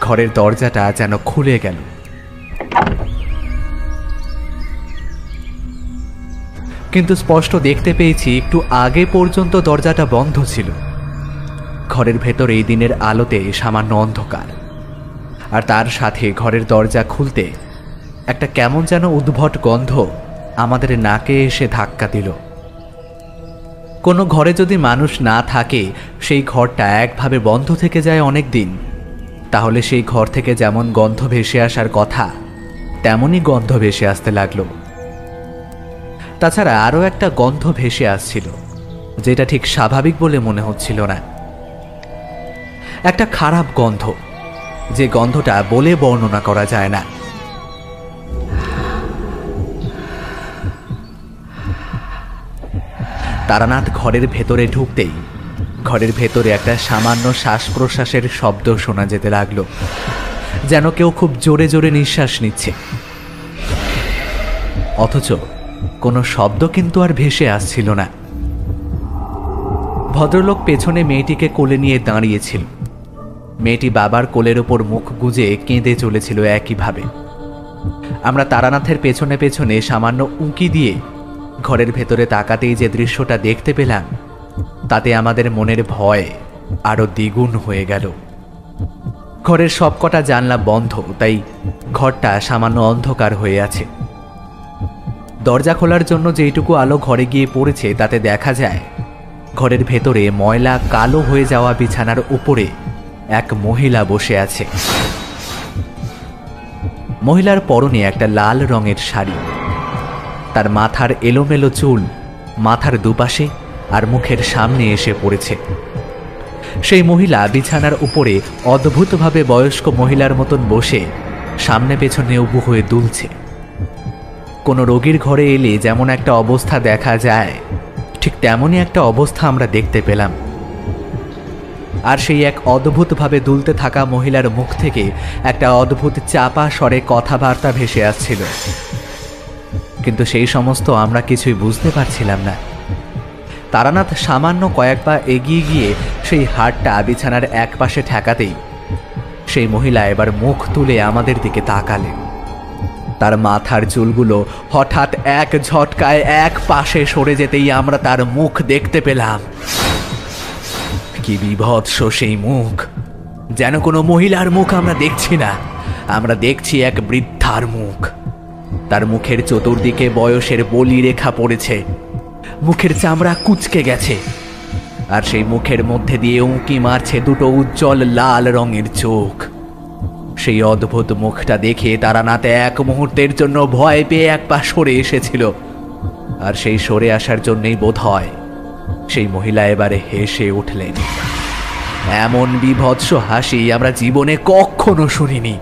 Speaker 3: ঘরের দরজাটা যেন খুলে গেল। কিন্তু স্পষ্ট দেখতে পেয়েছি একটু আগে পর্যন্ত দরজাটা বন্ধ ছিল। ঘরের ভেতর এই দিনের আলোতে সামান্য অন্ধকার, আর তার সাথে ঘরের দরজা খুলতে একটা কেমন যেন উদ্ভট গন্ধ আমাদের নাকে এসে ধাক্কা দিল। কোনো ঘরে যদি মানুষ না থাকে, সেই ঘরটা একভাবে বন্ধ থেকে যায় অনেক দিন, তাহলে সেই ঘর থেকে যেমন গন্ধ ভেসে আসার কথা তেমনই গন্ধ ভেসে আসতে লাগলো। তাছাড়া আরও একটা গন্ধ ভেসে আসছিল, যেটা ঠিক স্বাভাবিক বলে মনে হচ্ছিল না। একটা খারাপ গন্ধ, যে গন্ধটা বলে বর্ণনা করা যায় না। তারানাথ ঘরের ভেতরে ঢুকতেই ঘরের ভেতরে একটা সামান্য শ্বাস প্রশ্বাসের শব্দ শোনা যেতে লাগলো, যেন কেউ খুব জোরে জোরে নিঃশ্বাস নিচ্ছে। অথচ কোনো শব্দ কিন্তু আর ভেসে আসছিল না। ভদ্রলোক পেছনে মেয়েটিকে কোলে নিয়ে দাঁড়িয়েছিল। মেয়েটি বাবার কোলের ওপর মুখ গুজে কেঁদে চলেছিল একইভাবে। আমরা তারানাথের পেছনে পেছনে সামান্য উঁকি দিয়ে ঘরের ভেতরে তাকাতেই যে দৃশ্যটা দেখতে পেলাম, তাতে আমাদের মনের ভয় আরো দ্বিগুণ হয়ে গেল। ঘরের সবকটা জানলা বন্ধ, তাই ঘরটা সামান্য অন্ধকার হয়ে আছে। দরজা খোলার জন্য যেইটুকু আলো ঘরে গিয়ে পড়েছে, তাতে দেখা যায় ঘরের ভেতরে ময়লা কালো হয়ে যাওয়া বিছানার উপরে এক মহিলা বসে আছে। মহিলার পরনে একটা লাল রঙের শাড়ি। তার মাথার এলোমেলো চুল মাথার দুপাশে আর মুখের সামনে এসে পড়েছে। সেই মহিলা বিছানার উপরে অদ্ভুতভাবে বয়স্ক মহিলার মতন বসে সামনে পেছনে উবু হয়ে দুলছে। কোনো রোগীর ঘরে এলে যেমন একটা অবস্থা দেখা যায়, ঠিক তেমনই একটা অবস্থা আমরা দেখতে পেলাম। আর সেই এক অদ্ভুতভাবে দুলতে থাকা মহিলার মুখ থেকে একটা অদ্ভুত চাপা স্বরে কথাবার্তা ভেসে আসছিল, কিন্তু সেই সমস্ত আমরা কিছুই বুঝতে পারছিলাম না। তারানাথ সামান্য কয়েক পা এগিয়ে গিয়ে সেই হাড়টা বিছানার এক পাশে ঠেকাতেই সেই মহিলা এবার মুখ তুলে আমাদের দিকে তাকালেন। তার মাথার চুলগুলো হঠাৎ এক ঝটকায় এক পাশে সরে যেতেই আমরা তার মুখ দেখতে পেলাম। কি বিভৎস সেই মুখ! যেন কোনো মহিলার মুখ আমরা দেখছি না, আমরা দেখছি এক বৃদ্ধার মুখ। তার মুখের চতুর্দিকে বয়সের বলি রেখা পড়েছে, মুখের চামড়া কুঁচকে গেছে, আর সেই মুখের মধ্যে দিয়ে উঁকি মারছে দুটো উজ্জ্বল লাল রঙের চোখ। সেই অদ্ভুত মুখটা দেখে তারানাথ এক মুহূর্তের জন্য ভয় পেয়ে এক পা সরে এসেছিল, আর সেই সরে আসার জন্যই বোধ হয় সেই মহিলা এবারে হেসে উঠলেন। এমন বিভৎস হাসি আমরা জীবনে কখনো শুনিনি।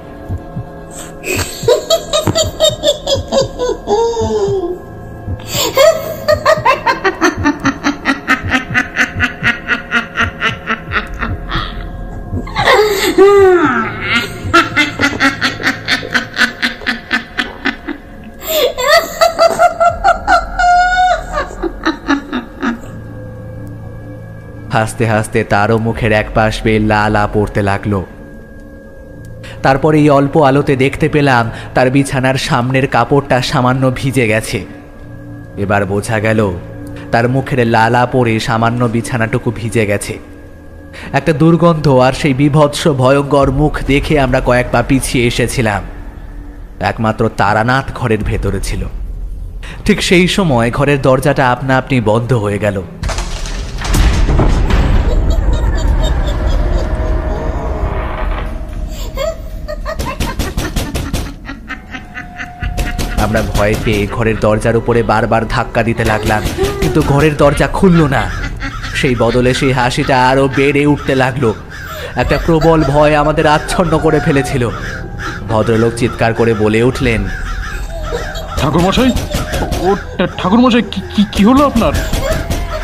Speaker 3: হাসতে হাসতে তারও মুখের এক পাশ বেয়ে লালা পড়তে লাগলো। তারপর এই অল্প আলোতে দেখতে পেলাম তার বিছানার সামনের কাপড়টা সামান্য ভিজে গেছে। এবার বোঝা গেল তার মুখের লালা পড়ে সামান্য বিছানাটুকু ভিজে গেছে। একটা দুর্গন্ধ আর সেই বিভৎস ভয়ঙ্কর মুখ দেখে আমরা কয়েক পা পিছিয়ে এসেছিলাম। একমাত্র তারানাথ ঘরের ভেতরে ছিল। ঠিক সেই সময় ঘরের দরজাটা আপনা আপনি বন্ধ হয়ে গেল। আর আমরা ভয় পেয়ে ঘরের দরজার উপরে বারবার ধাক্কা দিতে লাগলাম, কিন্তু ঘরের দরজা খুলল না। সেই বদলে সেই হাসিটা আরো বেড়ে উঠতে লাগলো। একটা প্রবল ভয় আমাদের আচ্ছন্ন করে ফেলেছিল। ভদ্রলোক চিৎকার করে বলে উঠলেন,
Speaker 6: ঠাকুরমশাই, ও ঠাকুরমশাই, কি হলো আপনার?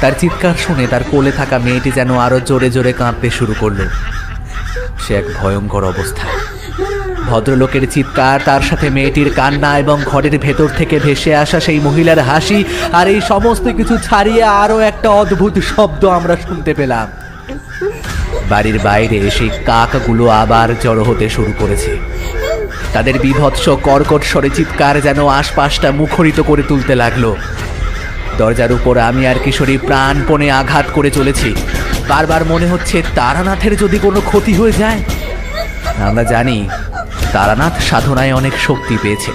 Speaker 3: তার চিৎকার শুনে তার কোলে থাকা মেয়েটি যেন আরো জোরে জোরে কাঁদতে শুরু করলো। সে এক ভয়ঙ্কর অবস্থা। ভদ্রলোকের চিৎকার, তার সাথে মেয়েটির কান্না এবং ঘরের ভেতর থেকে ভেসে আসা সেই মহিলার হাসি, আর এই সমস্ত কিছু ছাড়িয়ে আরো একটা অদ্ভুত শব্দ আমরা শুনতে পেলাম। বাড়ির বাইরে সেই কাকগুলো আবার জড়ো হতে শুরু করেছে। তাদের বিভৎস কর্কট স্বরে চিৎকার যেন আশপাশটা মুখরিত করে তুলতে লাগলো। দরজার উপর আমি আর কিশোরী প্রাণপণে আঘাত করে চলেছি। বারবার মনে হচ্ছে তারানাথের যদি কোনো ক্ষতি হয়ে যায়। আমরা জানি তারানাথ সাধনায় অনেক শক্তি পেয়েছে,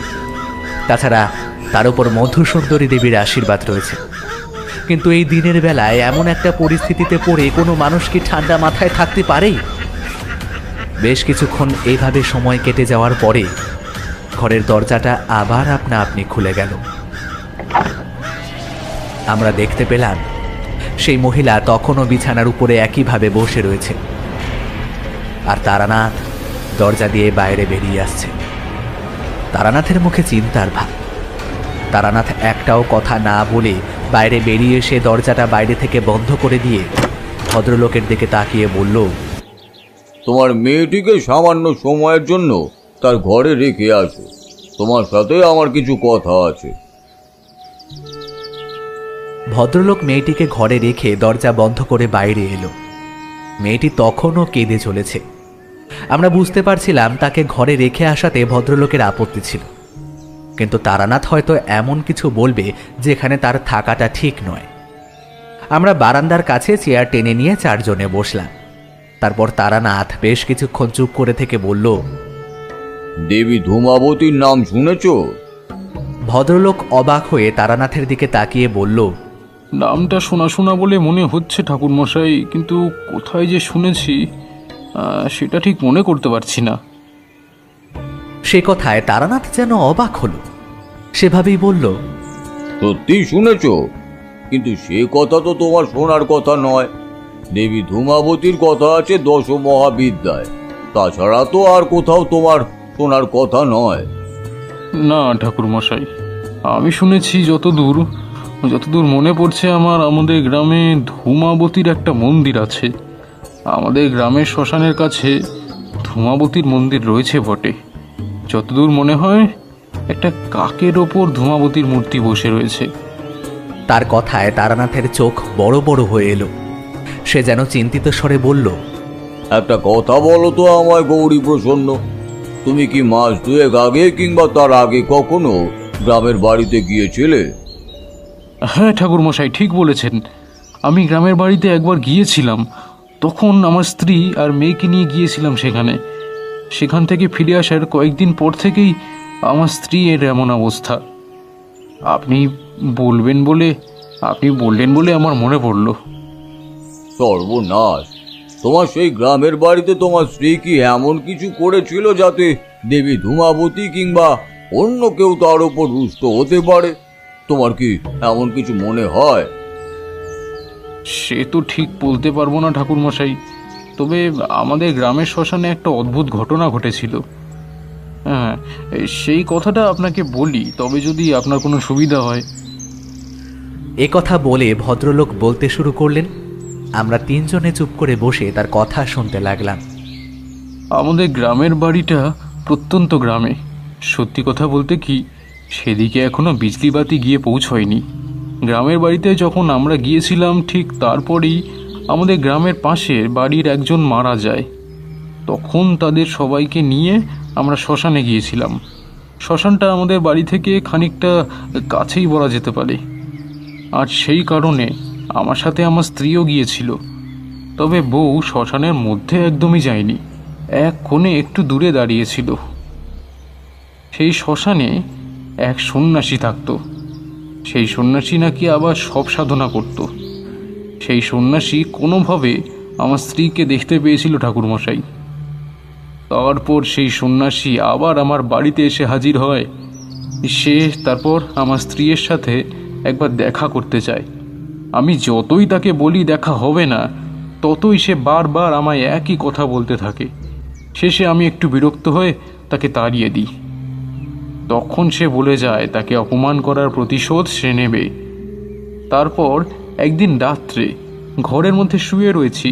Speaker 3: তাছাড়া তার উপর মধুসুন্দরী দেবীর আশীর্বাদ রয়েছে। কিন্তু এই দিনের বেলায় এমন একটা পরিস্থিতিতে পড়ে কোনো মানুষ কি ঠান্ডা মাথায় থাকতে পারে? বেশ কিছুক্ষণ এইভাবে সময় কেটে যাওয়ার পরে ঘরের দরজাটা আবার আপনা আপনি খুলে গেল। আমরা দেখতে পেলাম সেই মহিলা তখনও বিছানার উপরে একইভাবে বসে রয়েছে, আর তারানাথ দরজা দিয়ে বাইরে বেরিয়ে আসছে। তারানাথের মুখে চিন্তার ভাব। তারানাথ একটাও কথা না বলে বাইরে বেরিয়ে এসে দরজাটা বাইরে থেকে বন্ধ করে দিয়ে ভদ্রলোকের দিকে তাকিয়ে বলল,
Speaker 4: তোমার মেয়েটিকে সামান্য সময়ের জন্য তার ঘরে রেখে আসো, তোমার সাথে আমার কিছু কথা আছে।
Speaker 3: ভদ্রলোক মেয়েটিকে ঘরে রেখে দরজা বন্ধ করে বাইরে এলো। মেয়েটি তখনও কেঁদে চলেছে। আমরা বুঝতে পারছিলাম তাকে ঘরে রেখে আসাতে ভদ্রলোকের আপত্তি ছিল, কিন্তু তারানাথ হয়তো এমন কিছু বলবে যেখানে তার থাকাটা ঠিক নয়। আমরা বারান্দার কাছে চেয়ার টেনে নিয়ে চারজনে বসলাম। তারপর তারানাথ বেশ কিছুক্ষণ চুপ করে থেকে বলল,
Speaker 4: দেবী ধূমাবতীর নাম শুনেছ?
Speaker 3: ভদ্রলোক অবাক হয়ে তারানাথের দিকে তাকিয়ে বলল,
Speaker 6: নামটা শোনা শোনা বলে মনে হচ্ছে ঠাকুরমশাই, কিন্তু কোথায় যে শুনেছি সেটা ঠিক মনে করতে পারছি না।
Speaker 3: সে কথায় তারানাথ যেন অবাক হলো। সেভাবেই বলল,
Speaker 4: সত্যি শুনেছ? কিন্তু সে কথা তো তোমার শোনার কথা নয়। দেবী ধূমাবতীর কথা আছে 10 মহাবিদ্যায়, তাছাড়া তো আর কোথাও তোমার শোনার কথা নয়।
Speaker 6: না ঠাকুরমশাই, আমি শুনেছি যতদূর মনে পড়ছে আমার, আমাদের গ্রামে ধূমাবতীর একটা মন্দির আছে। আমাদের গ্রামের শ্মশানের কাছে ধূমাবতীর মন্দির রয়েছে বটে। যতদূর মনে হয় একটা কাকের ওপর ধূমাবতীর মূর্তি বসে রয়েছে।
Speaker 3: তার কথায় তারানাথের চোখ বড় বড় হয়ে এলো। সে যেন চিন্তিত স্বরে বলল,
Speaker 4: একটা কথা বলো তো আমায় গৌরী প্রসন্ন, তুমি কি মাস 2 আগে কিংবা তার আগে কখনো গ্রামের বাড়িতে গিয়েছিলে?
Speaker 6: হ্যাঁ ঠাকুরমশাই, ঠিক বলেছেন। আমি গ্রামের বাড়িতে একবার গিয়েছিলাম। তখন আমার স্ত্রী আর মেয়েকে নিয়ে গিয়েছিলাম সেখান থেকে ফিরে আসার কয়েকদিন পর থেকেই আমার স্ত্রীর এমন অবস্থা। আপনি বললেন বলে আমার মনে পড়ল।
Speaker 4: সর্বনাশ! তোমার সেই গ্রামের বাড়িতে তোমার স্ত্রী কি এমন কিছু করেছিল যাতে দেবী ধূমাবতী কিংবা অন্য কেউ তার উপর রুষ্ট হতে পারে? তোমার কি এমন কিছু মনে হয়?
Speaker 6: সে তো ঠিক বলতে পারবো না ঠাকুরমশাই, তবে আমাদের গ্রামের শ্মশানে একটা অদ্ভুত ঘটনা ঘটেছিল। হ্যাঁ, সেই কথাটা আপনাকে বলি, তবে যদি আপনার কোনো সুবিধা হয়।
Speaker 3: এ কথা বলে ভদ্রলোক বলতে শুরু করলেন। আমরা 3 জনে চুপ করে বসে তার কথা শুনতে লাগলাম।
Speaker 6: আমাদের গ্রামের বাড়িটা প্রত্যন্ত গ্রামে। সত্যি কথা বলতে কি, সেদিকে এখনো বিজলিবাতি গিয়ে পৌঁছয়নি। গ্রামের বাড়িতে যখন আমরা গিয়েছিলাম ঠিক তারপরেই আমাদের গ্রামের পাশের বাড়ির একজন মারা যায়। তখন তাদের সবাইকে নিয়ে আমরা শ্মশানে গিয়েছিলাম। শ্মশানটা আমাদের বাড়ি থেকে খানিকটা কাছেই বলা যেতে পারে, আর সেই কারণে আমার সাথে আমার স্ত্রীও গিয়েছিল। তবে বউ শ্মশানের মধ্যে একদমই যায়নি, এক কোণে একটু দূরে দাঁড়িয়েছিল। সেই শ্মশানে এক সন্ন্যাসী থাকত। সেই সন্ন্যাসী নাকি আবার সব সাধনা করত। সেই সন্ন্যাসী কোনোভাবে আমার স্ত্রীকে দেখতে পেয়েছিল ঠাকুরমশাই। তারপর সেই সন্ন্যাসী আবার আমার বাড়িতে এসে হাজির হয় সে তারপর আমার স্ত্রীর সাথে একবার দেখা করতে চায়। আমি যতই তাকে বলি দেখা হবে না, ততই সে বারবার আমায় একই কথা বলতে থাকে। শেষে আমি একটু বিরক্ত হয়ে তাকে তাড়িয়ে দিই। তখন সে বলে যায় তাকে অপমান করার প্রতিশোধ সে নেবে। তারপর একদিন রাত্রে ঘরের মধ্যে শুয়ে রয়েছি,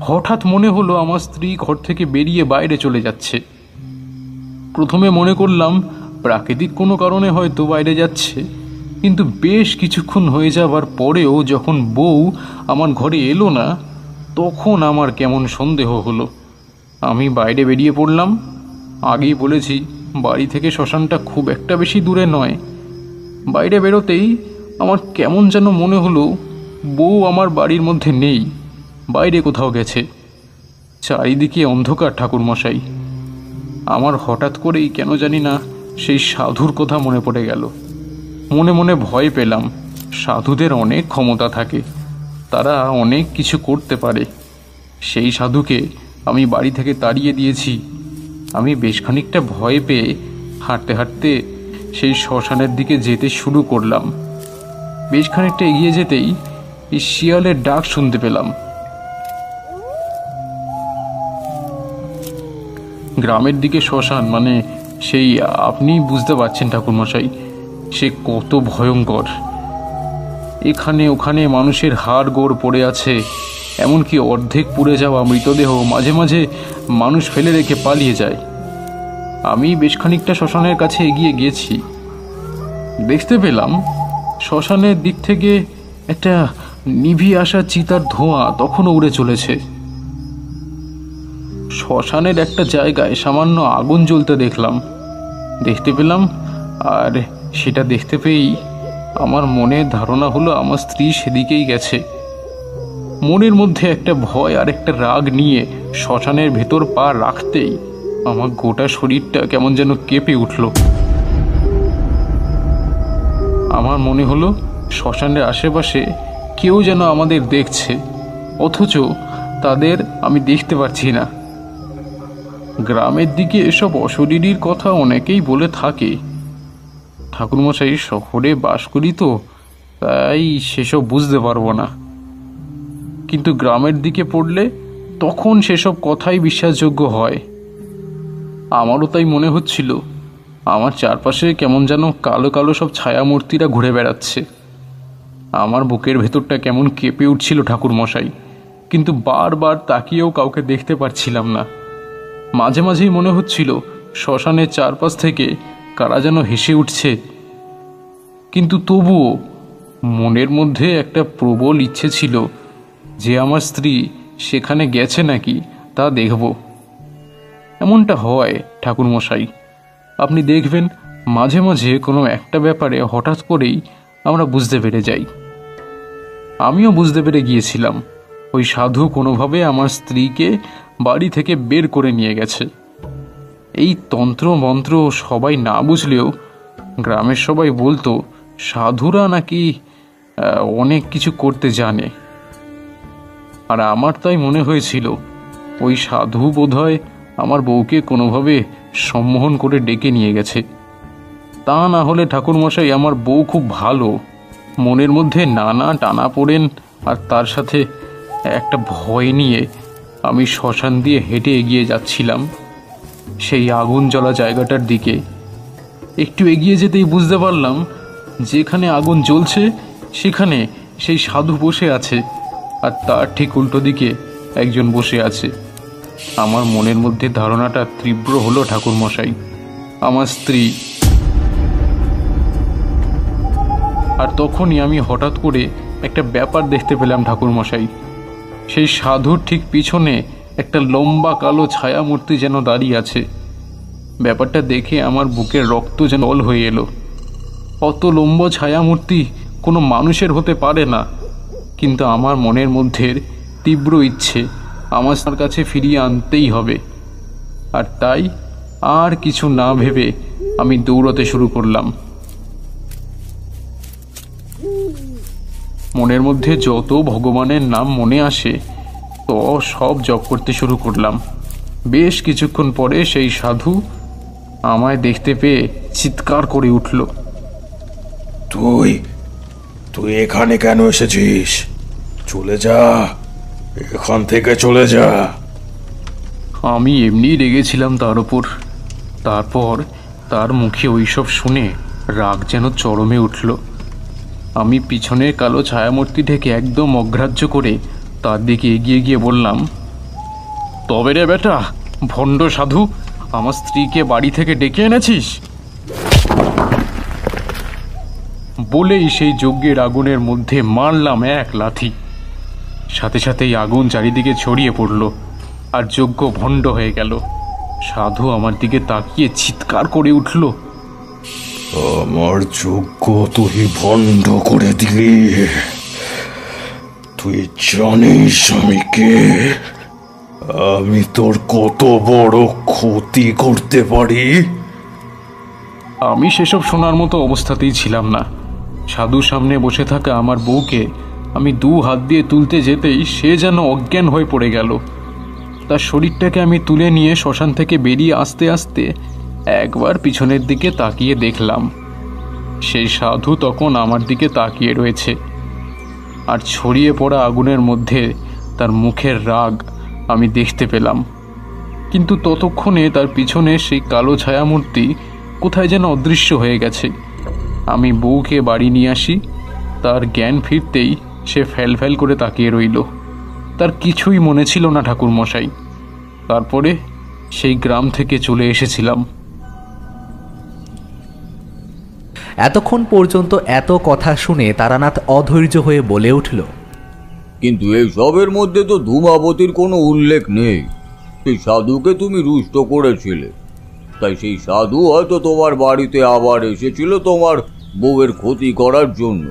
Speaker 6: হঠাৎ মনে হলো আমার স্ত্রী ঘর থেকে বেরিয়ে বাইরে চলে যাচ্ছে। প্রথমে মনে করলাম প্রাকৃতিক কোনো কারণে হয়তো বাইরে যাচ্ছে, কিন্তু বেশ কিছুক্ষণ হয়ে যাবার পরেও যখন বউ আমার ঘরে এলো না, তখন আমার কেমন সন্দেহ হলো। আমি বাইরে বেরিয়ে পড়লাম। আগেই বলেছি বাড়ি থেকে শ্মশানটা খুব একটা বেশি দূরে নয়। বাইরে বেরোতেই আমার কেমন যেন মনে হলো বউ আমার বাড়ির মধ্যে নেই, বাইরে কোথাও গেছে। চারিদিকে অন্ধকার ঠাকুরমশাই। আমার হঠাৎ করেই কেন জানি না সেই সাধুর কথা মনে পড়ে গেল। মনে মনে ভয় পেলাম। সাধুদের অনেক ক্ষমতা থাকে, তারা অনেক কিছু করতে পারে। সেই সাধুকে আমি বাড়ি থেকে তাড়িয়ে দিয়েছি। আমি বেশ খানিকটা ভয় পেয়ে হাঁটতে হাঁটতে সেই শ্মশানের দিকে যেতে শুরু করলাম। বেশ খানিকটা এগিয়ে যেতেই এই শিয়ালের ডাক শুনতে পেলাম। গ্রামের দিকে শ্মশান মানে সেই আপনি বুঝতে পারছেন ঠাকুরমশাই, সে কত ভয়ঙ্কর। এখানে ওখানে মানুষের হাড় গোড় পড়ে আছে, এমনকি অর্ধেক পুড়ে যাওয়া মৃতদেহ মাঝে মাঝে মানুষ ফেলে রেখে পালিয়ে যায়। আমি বেশ খানিকটা শ্মশানের কাছে এগিয়ে গেছি। দেখতে পেলাম শ্মশানের দিক থেকে একটা নিভিয়ে আসা চিতার ধোঁয়া তখনও উড়ে চলেছে। শ্মশানের একটা জায়গায় সামান্য আগুন জ্বলতে দেখতে পেলাম। আর সেটা দেখতে পেয়েই আমার মনে ধারণা হলো আমার স্ত্রী সেদিকেই গেছে। মনের মধ্যে একটা ভয় আর একটা রাগ নিয়ে শ্মশানের ভেতর পা রাখতেই আমার গোটা শরীরটা কেমন যেন কেঁপে উঠল। আমার মনে হলো শ্মশানের আশেপাশে কেউ যেন আমাদের দেখছে, অথচ তাদের আমি দেখতে পাচ্ছি না। গ্রামের দিকে এসব অশরীরীর কথা অনেকেই বলে থাকে। ঠাকুরমশাই শহরে বাস করি তো, তাই সেসব বুঝতে পারবো না, কিন্তু গ্রামের দিকে পড়লে তখন সেসব কথাই বিশ্বাসযোগ্য হয়। আমারও তাই মনে হচ্ছিল। আমার চারপাশে কেমন যেন কালো কালো সব ছায়ামূর্তিরা ঘুরে বেড়াচ্ছে। আমার বুকের ভেতরটা কেমন কেঁপে উঠছিল ঠাকুরমশাই, কিন্তু বারবার তাকিয়েও কাউকে দেখতে পারছিলাম না। মাঝে মাঝেই মনে হচ্ছিল শ্মশানের চারপাশ থেকে কারা যেন হেসে উঠছে, কিন্তু তবুও মনের মধ্যে একটা প্রবল ইচ্ছে ছিল যে আমার স্ত্রী সেখানে গেছে নাকি তা দেখব। এমনটা হয় ঠাকুরমশাই, আপনি দেখবেন মাঝে মাঝে কোনো একটা ব্যাপারে হঠাৎ করেই আমরা বুঝতে পেরে যাই। আমিও বুঝতে পেরে গিয়েছিলাম ওই সাধু কোনোভাবে আমার স্ত্রীকে বাড়ি থেকে বের করে নিয়ে গেছে। এই তন্ত্র মন্ত্র সবাই না বুঝলেও গ্রামের সবাই বলতো সাধুরা নাকি অনেক কিছু করতে জানে। আর আমার তাই মনে হয়েছিল ওই সাধু বোধহয় আমার বউকে কোনোভাবে সম্মোহন করে ডেকে নিয়ে গেছে। তা না হলে ঠাকুরমশাই আমার বউ খুব ভালো। মনের মধ্যে নানা টানা পড়েন আর তার সাথে একটা ভয় নিয়ে আমি শ্মশান দিয়ে হেঁটে এগিয়ে যাচ্ছিলাম সেই আগুন জ্বলা জায়গাটার দিকে। একটু এগিয়ে যেতেই বুঝতে পারলাম যেখানে আগুন জ্বলছে সেখানে সেই সাধু বসে আছে, আর তার ঠিক উল্টো দিকে একজন বসে আছে। আমার মনের মধ্যে ধারণাটা তীব্র হলো ঠাকুরমশাই, আমার স্ত্রী। আর তখনই আমি হঠাৎ করে একটা ব্যাপার দেখতে পেলাম ঠাকুরমশাই। সেই সাধুর ঠিক পিছনে একটা লম্বা কালো ছায়ামূর্তি যেন দাঁড়িয়ে আছে। ব্যাপারটা দেখে আমার বুকের রক্ত যেন জল হয়ে এলো। অত লম্বা ছায়ামূর্তি কোনো মানুষের হতে পারে না, কিন্তু আমার মনের মধ্যে তীব্র ইচ্ছে আমার তার কাছে ফিরিয়ে আনতেই হবে। আর তাই আর কিছু না ভেবে আমি দৌড়াতে শুরু করলাম। মনের মধ্যে যত ভগবানের নাম মনে আসে তো সব জপ করতে শুরু করলাম। বেশ কিছুক্ষণ পরে সেই সাধু আমায় দেখতে পেয়ে চিৎকার করে উঠল।
Speaker 9: তুই তুই এখানে কেন এসেছিস? চলে যা, এখান থেকে চলে যা।
Speaker 6: আমি এমনি রেগেছিলাম তার ওপর। তারপর তার মুখে ওইসব শুনে রাগ যেন চরমে উঠল। আমি পিছনের কালো ছায়ামূর্তিটাকে একদম অগ্রাহ্য করে তার দিকে এগিয়ে গিয়ে বললাম, তবে রে বেটা ভণ্ড সাধু, আমার স্ত্রীকে বাড়ি থেকে ডেকে এনেছিস? বলেই সেই যজ্ঞের আগুনের মধ্যে মারলাম এক লাথি। সাথে সাথেই আগুন চারিদিকে ছড়িয়ে পড়ল আর যজ্ঞ ভণ্ড হয়ে গেল। সাধু আমার দিকে তাকিয়ে চিৎকার করে উঠল,
Speaker 9: আমার যজ্ঞ তুই বন্ধ করে দিলি? তুই জানিস আমি কে? আমি তোর কত বড় ক্ষতি করতে পারি?
Speaker 6: আমি সেসব শোনার মতো অবস্থাতেই ছিলাম না। সাধুর সামনে বসে থাকা আমার বউকে আমি 2 হাত দিয়ে তুলতে যেতেই সে যেন অজ্ঞান হয়ে পড়ে গেল। তার শরীরটাকে আমি তুলে নিয়ে শ্মশান থেকে বেরিয়ে আসতে আসতে একবার পিছনের দিকে তাকিয়ে দেখলাম, সেই সাধু তখন আমার দিকে তাকিয়ে রয়েছে। আর ছড়িয়ে পড়া আগুনের মধ্যে তার মুখের রাগ আমি দেখতে পেলাম। কিন্তু ততক্ষণে তার পিছনে সেই কালো ছায়ামূর্তি কোথায় যেন অদৃশ্য হয়ে গেছে। আমি বউকে বাড়ি নিয়ে আসি। তার জ্ঞান ফিরতেই সে ফ্যাল করে তাকিয়ে রইল। তার কিছুই মনে ছিল না ঠাকুরমশাই। তারপরে সেই গ্রাম থেকে চলে এসেছিলাম।
Speaker 3: এতক্ষণ পর্যন্ত এত কথা শুনে তারানাথ অধৈর্য হয়ে বলে উঠল,
Speaker 4: কিন্তু এই সবের মধ্যে তো ধূমাবতীর কোনো উল্লেখ নেই। সেই সাধুকে তুমি রুষ্ট করেছিলে, তাই সেই সাধু হয়তো তোমার বাড়িতে আবার এসেছিল তোমার বউয়ের ক্ষতি করার জন্য।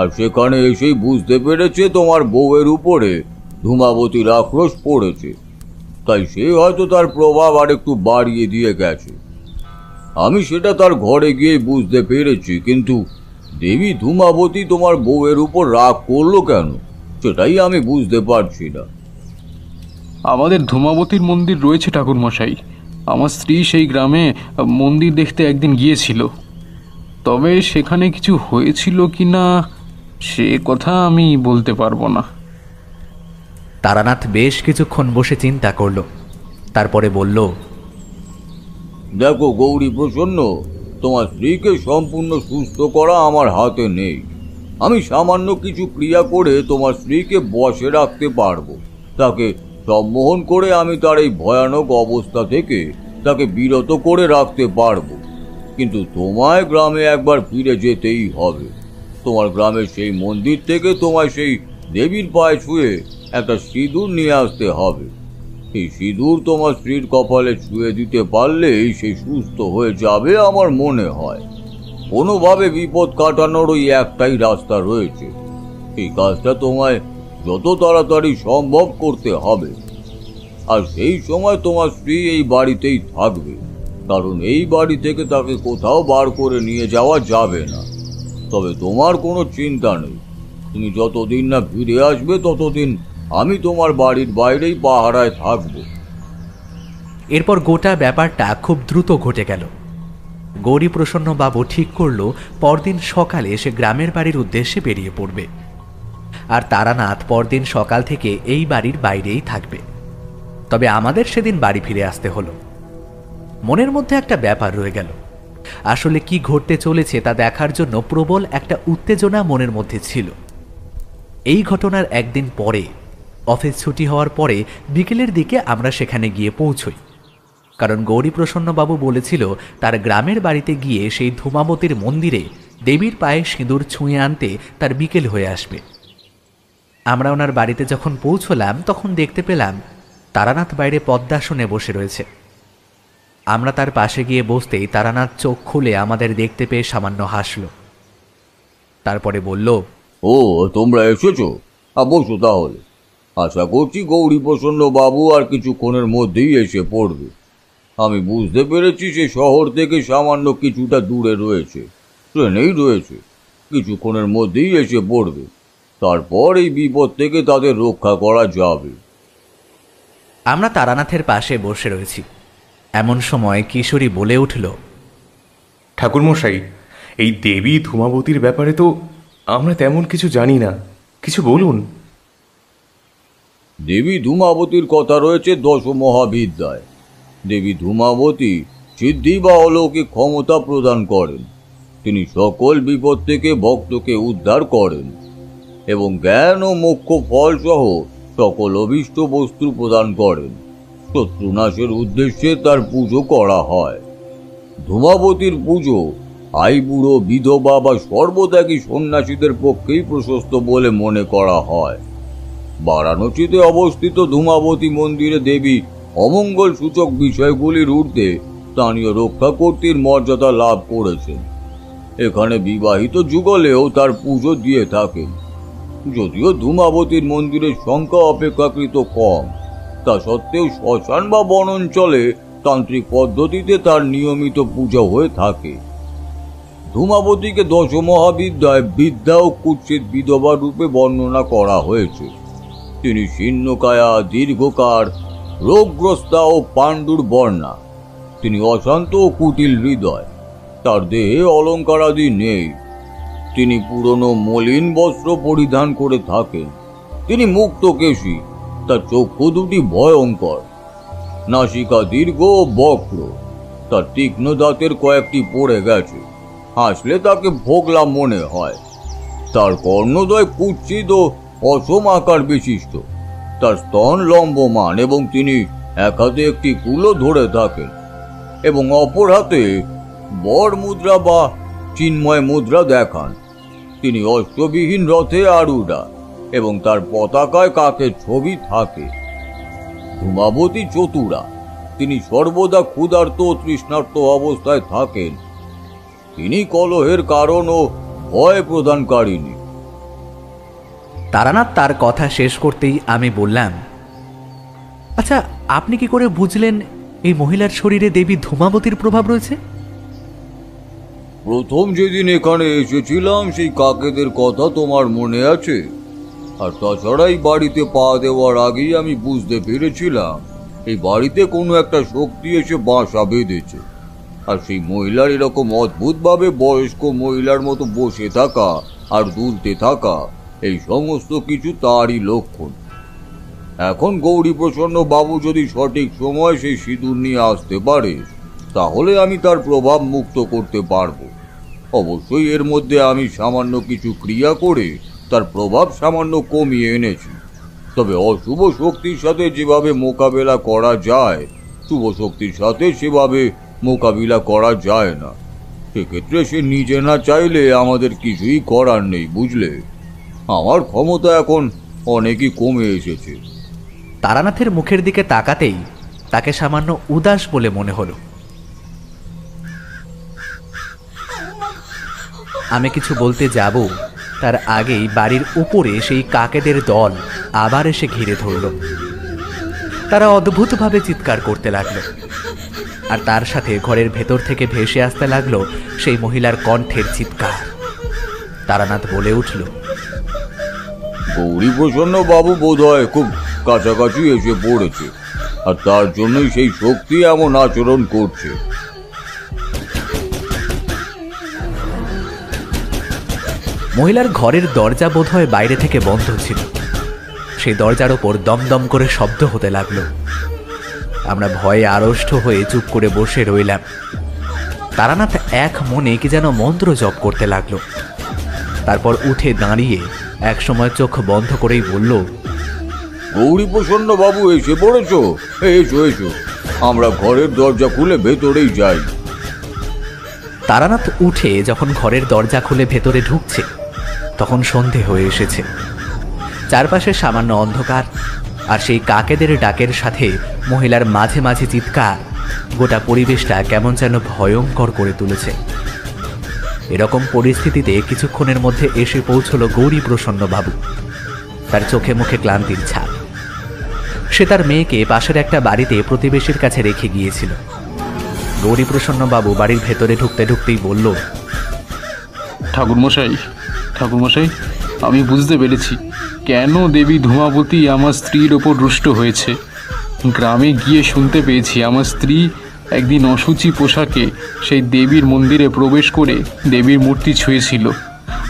Speaker 4: আর সেখানে এসেই বুঝতে পেরেছে তোমার বউয়ের উপরে ধূমাবতীর আক্রোশ পড়েছে, তাই সে হয়তো তার প্রভাব আর একটু বাড়িয়ে দিয়ে গেছে। আমি সেটা তার ঘরে গিয়ে বুঝতে পেরেছি, কিন্তু দেবী ধূমাবতী তোমার বউয়ের উপর রাগ করলো কেন, সেটাই আমি বুঝতে পারছি না।
Speaker 6: আমাদের ধূমাবতীর মন্দির রয়েছে ঠাকুরমশাই। আমার স্ত্রী সেই গ্রামে মন্দির দেখতে একদিন গিয়েছিল, তবে সেখানে কিছু হয়েছিল কিনা সে কথা আমি বলতে পারবো না।
Speaker 3: তারানাথ বেশ কিছুক্ষণ বসে চিন্তা করল, তারপরে বলল,
Speaker 4: দেখো গৌরী প্রসন্ন, তোমার স্ত্রীকে সম্পূর্ণ সুস্থ করা আমার হাতে নেই। আমি সামান্য কিছু ক্রিয়া করে তোমার স্ত্রীকে বশে রাখতে পারবো। তাকে সম্মোহন করে আমি তার এই ভয়ানক অবস্থা থেকে তাকে বিরত করে রাখতে পারবো। কিন্তু তোমায় গ্রামে একবার ফিরে যেতেই হবে। তোমার গ্রামের সেই মন্দির থেকে তোমায় সেই দেবীর পায়ে ছুঁয়ে একটা সিঁদুর নিয়ে আসতে হবে। এই সিঁদুর তোমার স্ত্রীর কপালে ছুঁয়ে দিতে পারলেই সে সুস্থ হয়ে যাবে আমার মনে হয়। কোনোভাবে বিপদ কাটানোর ওই একটাই রাস্তা রয়েছে। এই কাজটা তোমায় যত তাড়াতাড়ি সম্ভব করতে হবে। আর সেই সময় তোমার স্ত্রী এই বাড়িতেই থাকবে, কারণ এই বাড়ি থেকে তাকে কোথাও বার করে নিয়ে যাওয়া যাবে না। তবে তোমার কোনো চিন্তা নেই, তুমি যতদিন না ফিরে আসবে ততদিন আমি তোমার বাড়ির বাইরেই পাহারায় থাকব।
Speaker 3: এরপর গোটা ব্যাপারটা খুব দ্রুত ঘটে গেল। গৌরীপ্রসন্ন বাবু ঠিক করল পরদিন সকালে সে গ্রামের বাড়ির উদ্দেশ্যে বেরিয়ে পড়বে, আর তারানাথ পরদিন সকাল থেকে এই বাড়ির বাইরেই থাকবে। তবে আমাদের সেদিন বাড়ি ফিরে আসতে হলো। মনের মধ্যে একটা ব্যাপার রয়ে গেল। আসলে কি ঘটতে চলেছে তা দেখার জন্য প্রবল একটা উত্তেজনা মনের মধ্যে ছিল। এই ঘটনার একদিন পরে অফিস ছুটি হওয়ার পরে বিকেলের দিকে আমরা সেখানে গিয়ে পৌঁছই, কারণ গৌরীপ্রসন্নবাবু বলেছিল তার গ্রামের বাড়িতে গিয়ে সেই ধূমাবতীর মন্দিরে দেবীর পায়ে সিঁদুর ছুঁয়ে আনতে তার বিকেল হয়ে আসবে। আমরা ওনার বাড়িতে যখন পৌঁছলাম তখন দেখতে পেলাম তারানাথ বাইরে পদ্মাসনে বসে রয়েছে। আমরা তার পাশে গিয়ে বসতেই তারানাথ চোখ খুলে আমাদের দেখতে পেয়ে সামান্য হাসল। তারপরে বলল,
Speaker 4: ও তোমরা এসেছো, বসো তাহলে। আশা করছি গৌরীপ্রসন্ন বাবু আর কিছুক্ষণের মধ্যেই এসে পড়বে। আমি বুঝতে পেরেছি সে শহর থেকে সামান্য কিছুটা দূরে রয়েছে, ট্রেনেই রয়েছে। কিছুক্ষণের মধ্যেই এসে পড়বে, তারপর এই বিপদ থেকে তাদের রক্ষা করা যাবে।
Speaker 3: আমরা তারানাথের পাশে বসে রয়েছি। এমন সময় কিশোরী বলে উঠল,
Speaker 5: ঠাকুরমশাই, এই দেবী ধূমাবতীর ব্যাপারে তো আমরা তেমন কিছু জানি না, কিছু বলুন।
Speaker 4: দেবী ধূমাবতীর কথা রয়েছে দশ মহাবিদ্যায়। দেবী ধূমাবতী সিদ্ধি বা অলৌকিক ক্ষমতা প্রদান করেন। তিনি সকল বিপদ থেকে ভক্তকে উদ্ধার করেন এবং জ্ঞান ও মোক্ষ ফল সহ সকল অভীষ্ট বস্তু প্রদান করেন। শত্রুনাশের উদ্দেশ্যে তার পুজো করা হয়। ধূমাবতীর পুজো আইবুড়ো, বিধবা বা সর্বত্যাগী সন্ন্যাসীদের পক্ষেই প্রশস্ত বলে মনে করা হয়। বারাণসীতে অবস্থিত ধূমাবতী মন্দিরে দেবী অমঙ্গল সূচক বিষয়গুলির ঊর্ধ্বে স্থানীয় রক্ষাকর্ত্রীর মর্যাদা লাভ করেছেন। এখানে বিবাহিত যুগলেও তার পুজো দিয়ে থাকেন। যদিও ধূমাবতীর মন্দিরের সংখ্যা অপেক্ষাকৃত কম, তা সত্ত্বেও শ্মশান বা বনাঞ্চলে তান্ত্রিক পদ্ধতিতে তার নিয়মিত পূজা হয়ে থাকে। ধূমাবতীকে দশ মহাবিদ্যায় বিদ্যা ও কুৎসিত বিধবা রূপে বর্ণনা করা হয়েছে। তিনি শীর্ণকায়া, দীর্ঘকার, রোগগ্রস্তা ও পাণ্ডুর বর্ণা। তিনি অশান্ত ও কুটিল হৃদয়। তার দেহে অলঙ্কারাদি নেই। তিনি পুরনো মলিন বস্ত্র পরিধান করে থাকেন। তিনি মুক্তকেশী। তার চক্ষু দুটি ভয়ঙ্কর। নাসিকা দীর্ঘ ও বক্র। তার তীক্ষ্ণ দাঁতের কয়েকটি পড়ে গেছে। হাসলে তাকে ভোগলা মনে হয়। তার কর্ণদ্বয় কুৎসিত ও অসম আকার বিশিষ্ট। তার স্তন লম্বমান এবং তিনি এক হাতে একটি কুলো ধরে থাকেন এবং অপর হাতে বর মুদ্রা বা চিন্ময় মুদ্রা দেখান। তিনি অশ্ববিহীন রথে আরূঢ়া এবং তার পতাকায় কাকের ছবি থাকে। ধূমাবতী চতুরা। তিনি সর্বদা ক্ষুধার্ত ও তৃষ্ণার্ত অবস্থায় থাকেন। তিনি কলহের কারণ ও ভয় প্রদানকারিণী।
Speaker 3: তারানাথ তার কথা শেষ করতেই আমি বললাম, আচ্ছা, আপনি কি করে বুঝলেন এই মহিলার শরীরে দেবী ধূমাবতীর প্রভাব রয়েছে?
Speaker 4: প্রথম যেদিন এখানে এসেছিলাম সেই কাকেদের কথা তোমার মনে আছে? আর তাছাড়াই বাড়িতে পা দেওয়ার আগেই আমি বুঝতে পেরেছিলাম এই বাড়িতে কোনো একটা শক্তি এসে বাসা বেঁধেছে। আর সেই মহিলার এরকম অদ্ভুতভাবে বয়স্ক মহিলার মতো বসে থাকা আর দুলতে থাকা, এই সমস্ত কিছু তারই লক্ষণ। এখন গৌরীপ্রসন্ন বাবু যদি সঠিক সময় সেই সিঁদুর নিয়ে আসতে পারে, তাহলে আমি তার প্রভাব মুক্ত করতে পারব। অবশ্যই এর মধ্যে আমি সামান্য কিছু ক্রিয়া করে তার প্রভাব সামান্য কমিয়ে এনেছি। তবে অশুভ শক্তির সাথে যেভাবে মোকাবেলা করা যায়, শুভ শক্তির সাথে সেভাবে মোকাবিলা করা যায় না। সেক্ষেত্রে সে নিজে না চাইলে আমাদের কিছুই করার নেই, বুঝলে? আমার ক্ষমতা এখন অনেকই কমে এসেছে।
Speaker 3: তারানাথের মুখের দিকে তাকাতেই তাকে সামান্য উদাস বলে মনে হলো। আমি কিছু বলতে যাব, তার আগেই বাড়ির উপরে সেই কাকেদের দল আবার এসে ঘিরে ধরল। তারা অদ্ভুতভাবে চিৎকার করতে লাগলো, আর তার সাথে ঘরের ভেতর থেকে ভেসে আসতে লাগলো সেই মহিলার কণ্ঠের চিৎকার। তারানাথ বলে উঠল,
Speaker 4: গৌরীপ্রসন্ন বাবু বোধহয় খুব কাছাকাছি এসে পড়েছে, আর তার জন্যই সেই শক্তি এমন আচরণ করছে।
Speaker 3: মহিলার ঘরের দরজা বোধহয় বাইরে থেকে বন্ধ ছিল। সেই দরজার ওপর দমদম করে শব্দ হতে লাগলো। আমরা ভয়ে আড়ষ্ট হয়ে চুপ করে বসে রইলাম। তারানাথ এক মনে কি যেন মন্ত্র জপ করতে লাগলো। তারপর উঠে দাঁড়িয়ে এক সময় চোখ বন্ধ করেই বলল,
Speaker 4: গৌরীপ্রসন্ন বাবু এসে পড়েছ? এসো এসো, আমরা ঘরের দরজা খুলে ভেতরেই যাই।
Speaker 3: তারানাথ উঠে যখন ঘরের দরজা খুলে ভেতরে ঢুকছে, তখন সন্ধে হয়ে এসেছে। চারপাশে সামান্য অন্ধকার, আর সেই কাকেদের ডাকের সাথে মহিলার মাঝে মাঝে চিৎকার গোটা পরিবেশটা কেমন যেন ভয়ঙ্কর করে তুলেছে। এরকম পরিস্থিতিতে কিছুক্ষণের মধ্যে এসে পৌঁছল গৌরীপ্রসন্ন বাবু। তার চোখে মুখে ক্লান্তির ছাপ। সে তার মেয়েকে পাশের একটা বাড়িতে প্রতিবেশীর কাছে রেখে গিয়েছিল। গৌরীপ্রসন্ন বাবু বাড়ির ভেতরে ঢুকতে ঢুকতেই বলল,
Speaker 6: ঠাকুরমশাই, আমি বুঝতে পেরেছি কেন দেবী ধূমাবতী আমার স্ত্রীর ওপর রুষ্ট হয়েছে। গ্রামে গিয়ে শুনতে পেয়েছি আমার স্ত্রী একদিন অশুচি পোশাকে সেই দেবীর মন্দিরে প্রবেশ করে দেবীর মূর্তি ছুঁয়েছিল,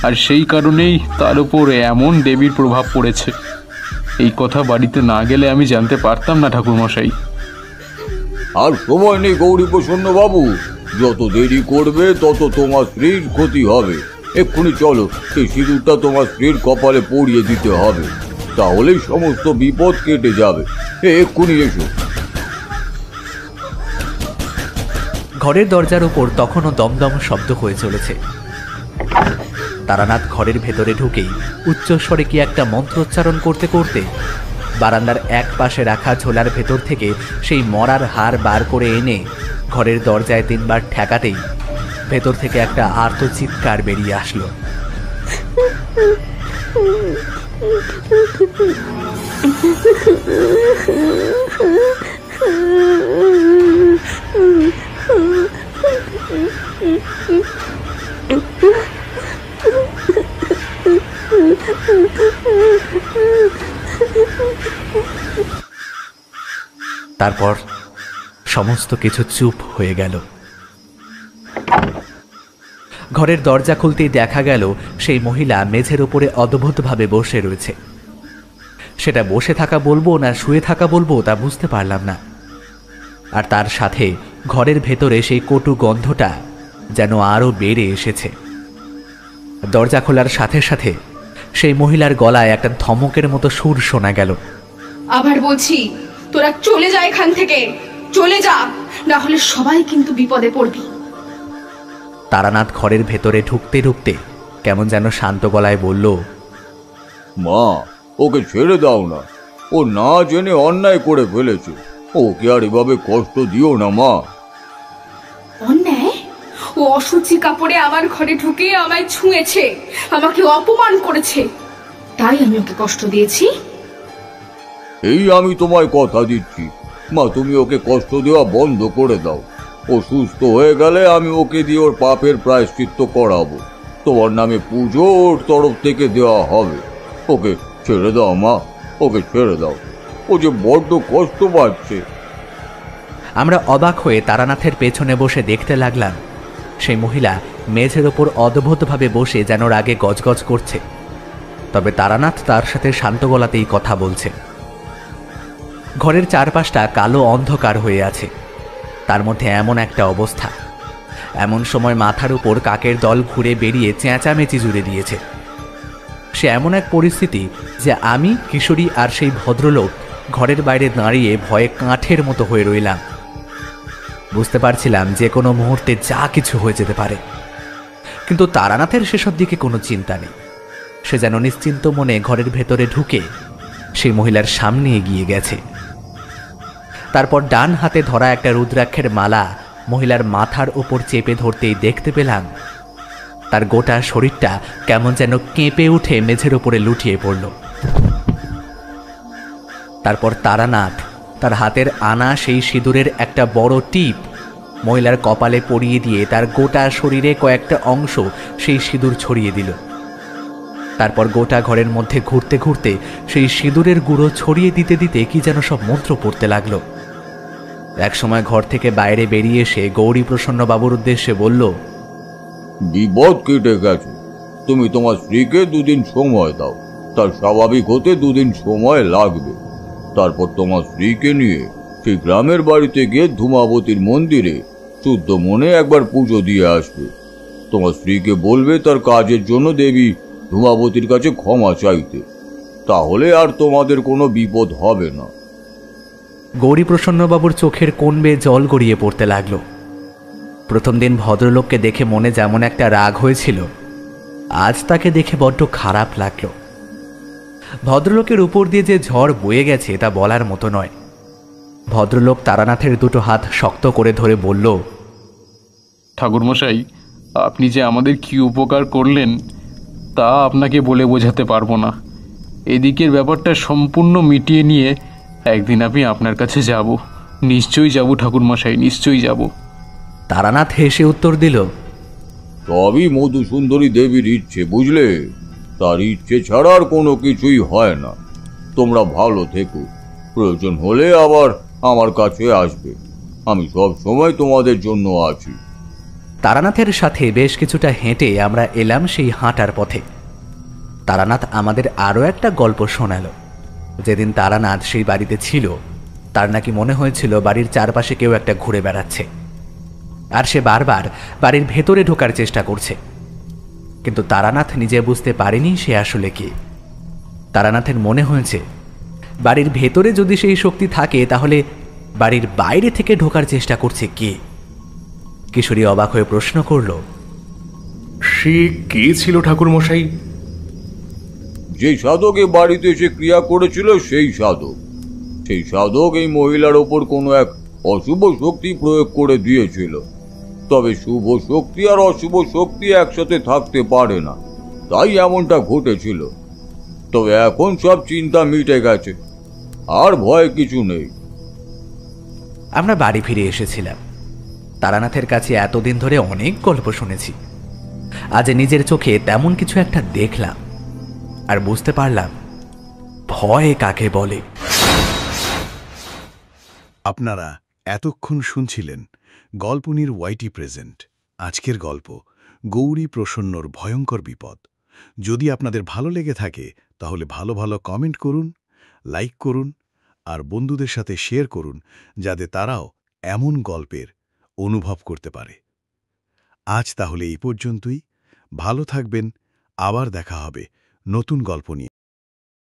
Speaker 6: আর সেই কারণেই তার উপর এমন দেবীর প্রভাব পড়েছে। এই কথা বাড়িতে না গেলে আমি জানতে পারতাম না ঠাকুরমশাই।
Speaker 4: আর সময় নেই গৌরীপ্রসন্ন বাবু, যত দেরি করবে তত তোমার স্ত্রীর ক্ষতি হবে। এক্ষুনি চলো, এই সিঁদুরটা তোমার স্ত্রীর কপালে পরিয়ে দিতে হবে, তাহলেই সমস্ত বিপদ কেটে যাবে। এক্ষুনি এসো।
Speaker 3: ঘরের দরজার উপর তখনও দমদম শব্দ হয়ে চলেছে। তারানাথ ঘরের ভেতরে ঢুকেই উচ্চস্বরে কি একটা মন্ত্রোচ্চারণ করতে করতে বারান্দার এক পাশে রাখা ঝোলার ভেতর থেকে সেই মরার হাড় বার করে এনে ঘরের দরজায় 3 বার ঠেকাতেই ভেতর থেকে একটা আর্ত চিৎকার বেরিয়ে আসলো। তারপর সমস্ত কিছু চুপ হয়ে গেল। ঘরের দরজা খুলতেই দেখা গেল সেই মহিলা মেঝের উপরে অদ্ভুতভাবে বসে রয়েছে। সেটা বসে থাকা বলবো না শুয়ে থাকা বলবো তা বুঝতে পারলাম না। আর তার সাথে ঘরের ভেতরে সেই কটু গন্ধটা যেন আরো বেড়ে এসেছে। দরজা খোলার সাথে সাথে সেই মহিলার গলায় একটা ধমকের মতো সুর শোনা গেল।
Speaker 8: আবার বলছি, তোরা চলে যা এখান থেকে, চলে যা, না হলে সবাই কিন্তু বিপদে পড়বি।
Speaker 3: তারানাথ ঘরের ভেতরে ঢুকতে ঢুকতে কেমন যেন শান্ত গলায় বলল,
Speaker 4: মা, ওকে ছেড়ে দাও না, ও না জেনে অন্যায় করে ফেলেছে, ওকে আর এভাবে কষ্ট দিও না মা।
Speaker 8: অন্যায়? ও অসুচি কাপড়ে আমার ঘরে ঢুকে আমায় ছুঁয়েছে, আমাকে অপমান করেছে, তাই আমি ওকে কষ্ট দিয়েছি।
Speaker 4: এই আমি তোমায় কথা দিচ্ছি মা, তুমি ওকে কষ্ট দেওয়া বন্ধ করে দাও। ও সুস্থ হয়ে গেলে আমি ওকে দিয়ে ওর পাপের প্রায়শ্চিত্ত করাবো, তোমার নামে পুজো ওর তরফ থেকে দেওয়া হবে। ওকে ছেড়ে দাও মা, ওকে ছেড়ে দাও, ও যে বড্ড কষ্ট পাচ্ছে।
Speaker 3: আমরা অবাক হয়ে তারানাথের পেছনে বসে দেখতে লাগলাম সেই মহিলা মেঝের ওপর অদ্ভুতভাবে বসে যেন রাগে গজগজ করছে, তবে তারানাথ তার সাথে শান্ত গলাতেই কথা বলছে। ঘরের চারপাশটা কালো অন্ধকার হয়ে আছে, তার মধ্যে এমন একটা অবস্থা, এমন সময় মাথার উপর কাকের দল ঘুরে বেরিয়ে চেঁচামেচি জুড়ে দিয়েছে। সে এমন এক পরিস্থিতি যে আমি, কিশোরী আর সেই ভদ্রলোক ঘরের বাইরে দাঁড়িয়ে ভয়ে কাঠের মতো হয়ে রইলাম। বুঝতে পারছিলাম যে কোনো মুহূর্তে যা কিছু হয়ে যেতে পারে, কিন্তু তারানাথের সেসব দিকে কোনো চিন্তা নেই। সে যেন নিশ্চিন্ত মনে ঘরের ভেতরে ঢুকে সেই মহিলার সামনে এগিয়ে গেছে। তারপর ডান হাতে ধরা একটা রুদ্রাক্ষের মালা মহিলার মাথার উপর চেপে ধরতেই দেখতে পেলাম তার গোটা শরীরটা কেমন যেন কেঁপে উঠে মেঝের উপরে লুটিয়ে পড়ল। তারপর তারানাথ তার হাতের আনা সেই সিঁদুরের একটা বড় টিপ মহিলার কপালে পরিয়ে দিয়ে তার গোটা শরীরে কয়েকটা অংশ সেই সিঁদুর ছড়িয়ে দিল। তারপর গোটা ঘরের মধ্যে ঘুরতে ঘুরতে সেই সিঁদুরের গুঁড়ো ছড়িয়ে দিতে দিতে কি যেন সব মন্ত্র পড়তে লাগলো। একসময় ঘর থেকে বাইরে বেরিয়ে এসে গৌরীপ্রসন্ন বাবুর উদ্দেশ্যে বলল,
Speaker 4: বিপদ কেটে গেছে, তুমি তোমার স্ত্রীকে 2 দিন সময় দাও, তার স্বাভাবিক হতে 2 দিন সময় লাগবে। তারপর তোমার স্ত্রীকে নিয়ে সেই গ্রামের বাড়িতে গিয়ে ধূমাবতীর মন্দিরে শুদ্ধ মনে একবার পুজো দিয়ে আসবে। তোমার স্ত্রীকে বলবে তার কাজের জন্য দেবী ধূমাবতীর কাছে ক্ষমা চাইতে, তাহলে আর তোমাদের কোনো বিপদ হবে না।
Speaker 3: গৌরীপ্রসন্নবাবুর চোখের কোণ বেয়ে জল গড়িয়ে পড়তে লাগলো। প্রথম দিন ভদ্রলোককে দেখে মনে যেমন একটা রাগ হয়েছিল, আজ তাকে দেখে বড্ড খারাপ লাগলো। ভদ্রলোকের উপর দিয়ে যে ঝড় বয়ে গেছে তা বলার মতো নয়। ভদ্রলোক তারানাথের 2 হাত শক্ত করে ধরে বলল,
Speaker 6: ঠাকুরমশাই, আপনি যে আমাদের কি উপকার করলেন তা আপনাকে বলে বোঝাতে পারবো না। এদিকের ব্যাপারটা সম্পূর্ণ মিটিয়ে নিয়ে একদিন আমি আপনার কাছে যাব, নিশ্চয়ই যাব ঠাকুরমশাই, নিশ্চয়ই যাব।
Speaker 3: তারানাথ হেসে উত্তর দিল,
Speaker 4: সবই মধুসুন্দরী দেবীর ইচ্ছে, বুঝলে? তার ইচ্ছে ছাড়া আর কোনো কিছুই হয় না। তোমরা ভালো থেকো, প্রয়োজন হলে আবার আমার কাছে আসবে। আমি সব সময় তোমাদের জন্য আছি।
Speaker 3: তারানাথের সাথে বেশ কিছুটা হেঁটে আমরা এলাম সেই হাঁটার পথে। তারানাথ আমাদের আরও একটা গল্প শোনালো। যেদিন তারানাথ সেই বাড়িতে ছিল, তার নাকি মনে হয়েছিল বাড়ির চারপাশে কেউ একটা ঘুরে বেড়াচ্ছে, আর সে বারবার বাড়ির ভেতরে ঢোকার চেষ্টা করছে। কিন্তু তারানাথ নিজে বুঝতে পারেনি সে আসলে কে। তারানাথের মনে হয়েছে বাড়ির ভেতরে যদি সেই শক্তি থাকে, তাহলে বাড়ির বাইরে থেকে ঢোকার চেষ্টা করছে কে? কিশোরী অবাক হয়ে প্রশ্ন করল,
Speaker 5: সে কে ছিল ঠাকুরমশাই?
Speaker 4: যে সাধক এই বাড়িতে এসে ক্রিয়া করেছিল সেই সাধক। সেই সাধক এই মহিলার ওপর কোনো এক অশুভ শক্তি প্রয়োগ করে দিয়েছিল। তবে শুভ শক্তি আর অশুভ শক্তি একসাথে থাকতে পারে না, তাই এমনটা ঘটেছিল। তবে এখন সব চিন্তা মিটে গেছে, আর ভয় কিছু নেই।
Speaker 3: আমরা বাড়ি ফিরে এসেছিলাম। তারানাথের কাছে এতদিন ধরে অনেক গল্প শুনেছি, আজ নিজের চোখে তেমন কিছু একটা দেখলাম, আর বুঝতে পারলাম ভয় কাকে বলে।
Speaker 1: আপনারা এতক্ষণ শুনছিলেন গল্পনির ওয়াইটি প্রেজেন্ট। আজকের গল্প গৌরী প্রসন্নর ভয়ঙ্কর বিপদ। যদি আপনাদের ভালো লেগে থাকে তাহলে ভালো ভালো কমেন্ট করুন, লাইক করুন, আর বন্ধুদের সাথে শেয়ার করুন, যাতে তারাও এমন গল্পের অনুভব করতে পারে। আজ তাহলে এই পর্যন্তই। ভালো থাকবেন, আবার দেখা হবে নতুন গল্প নিয়ে।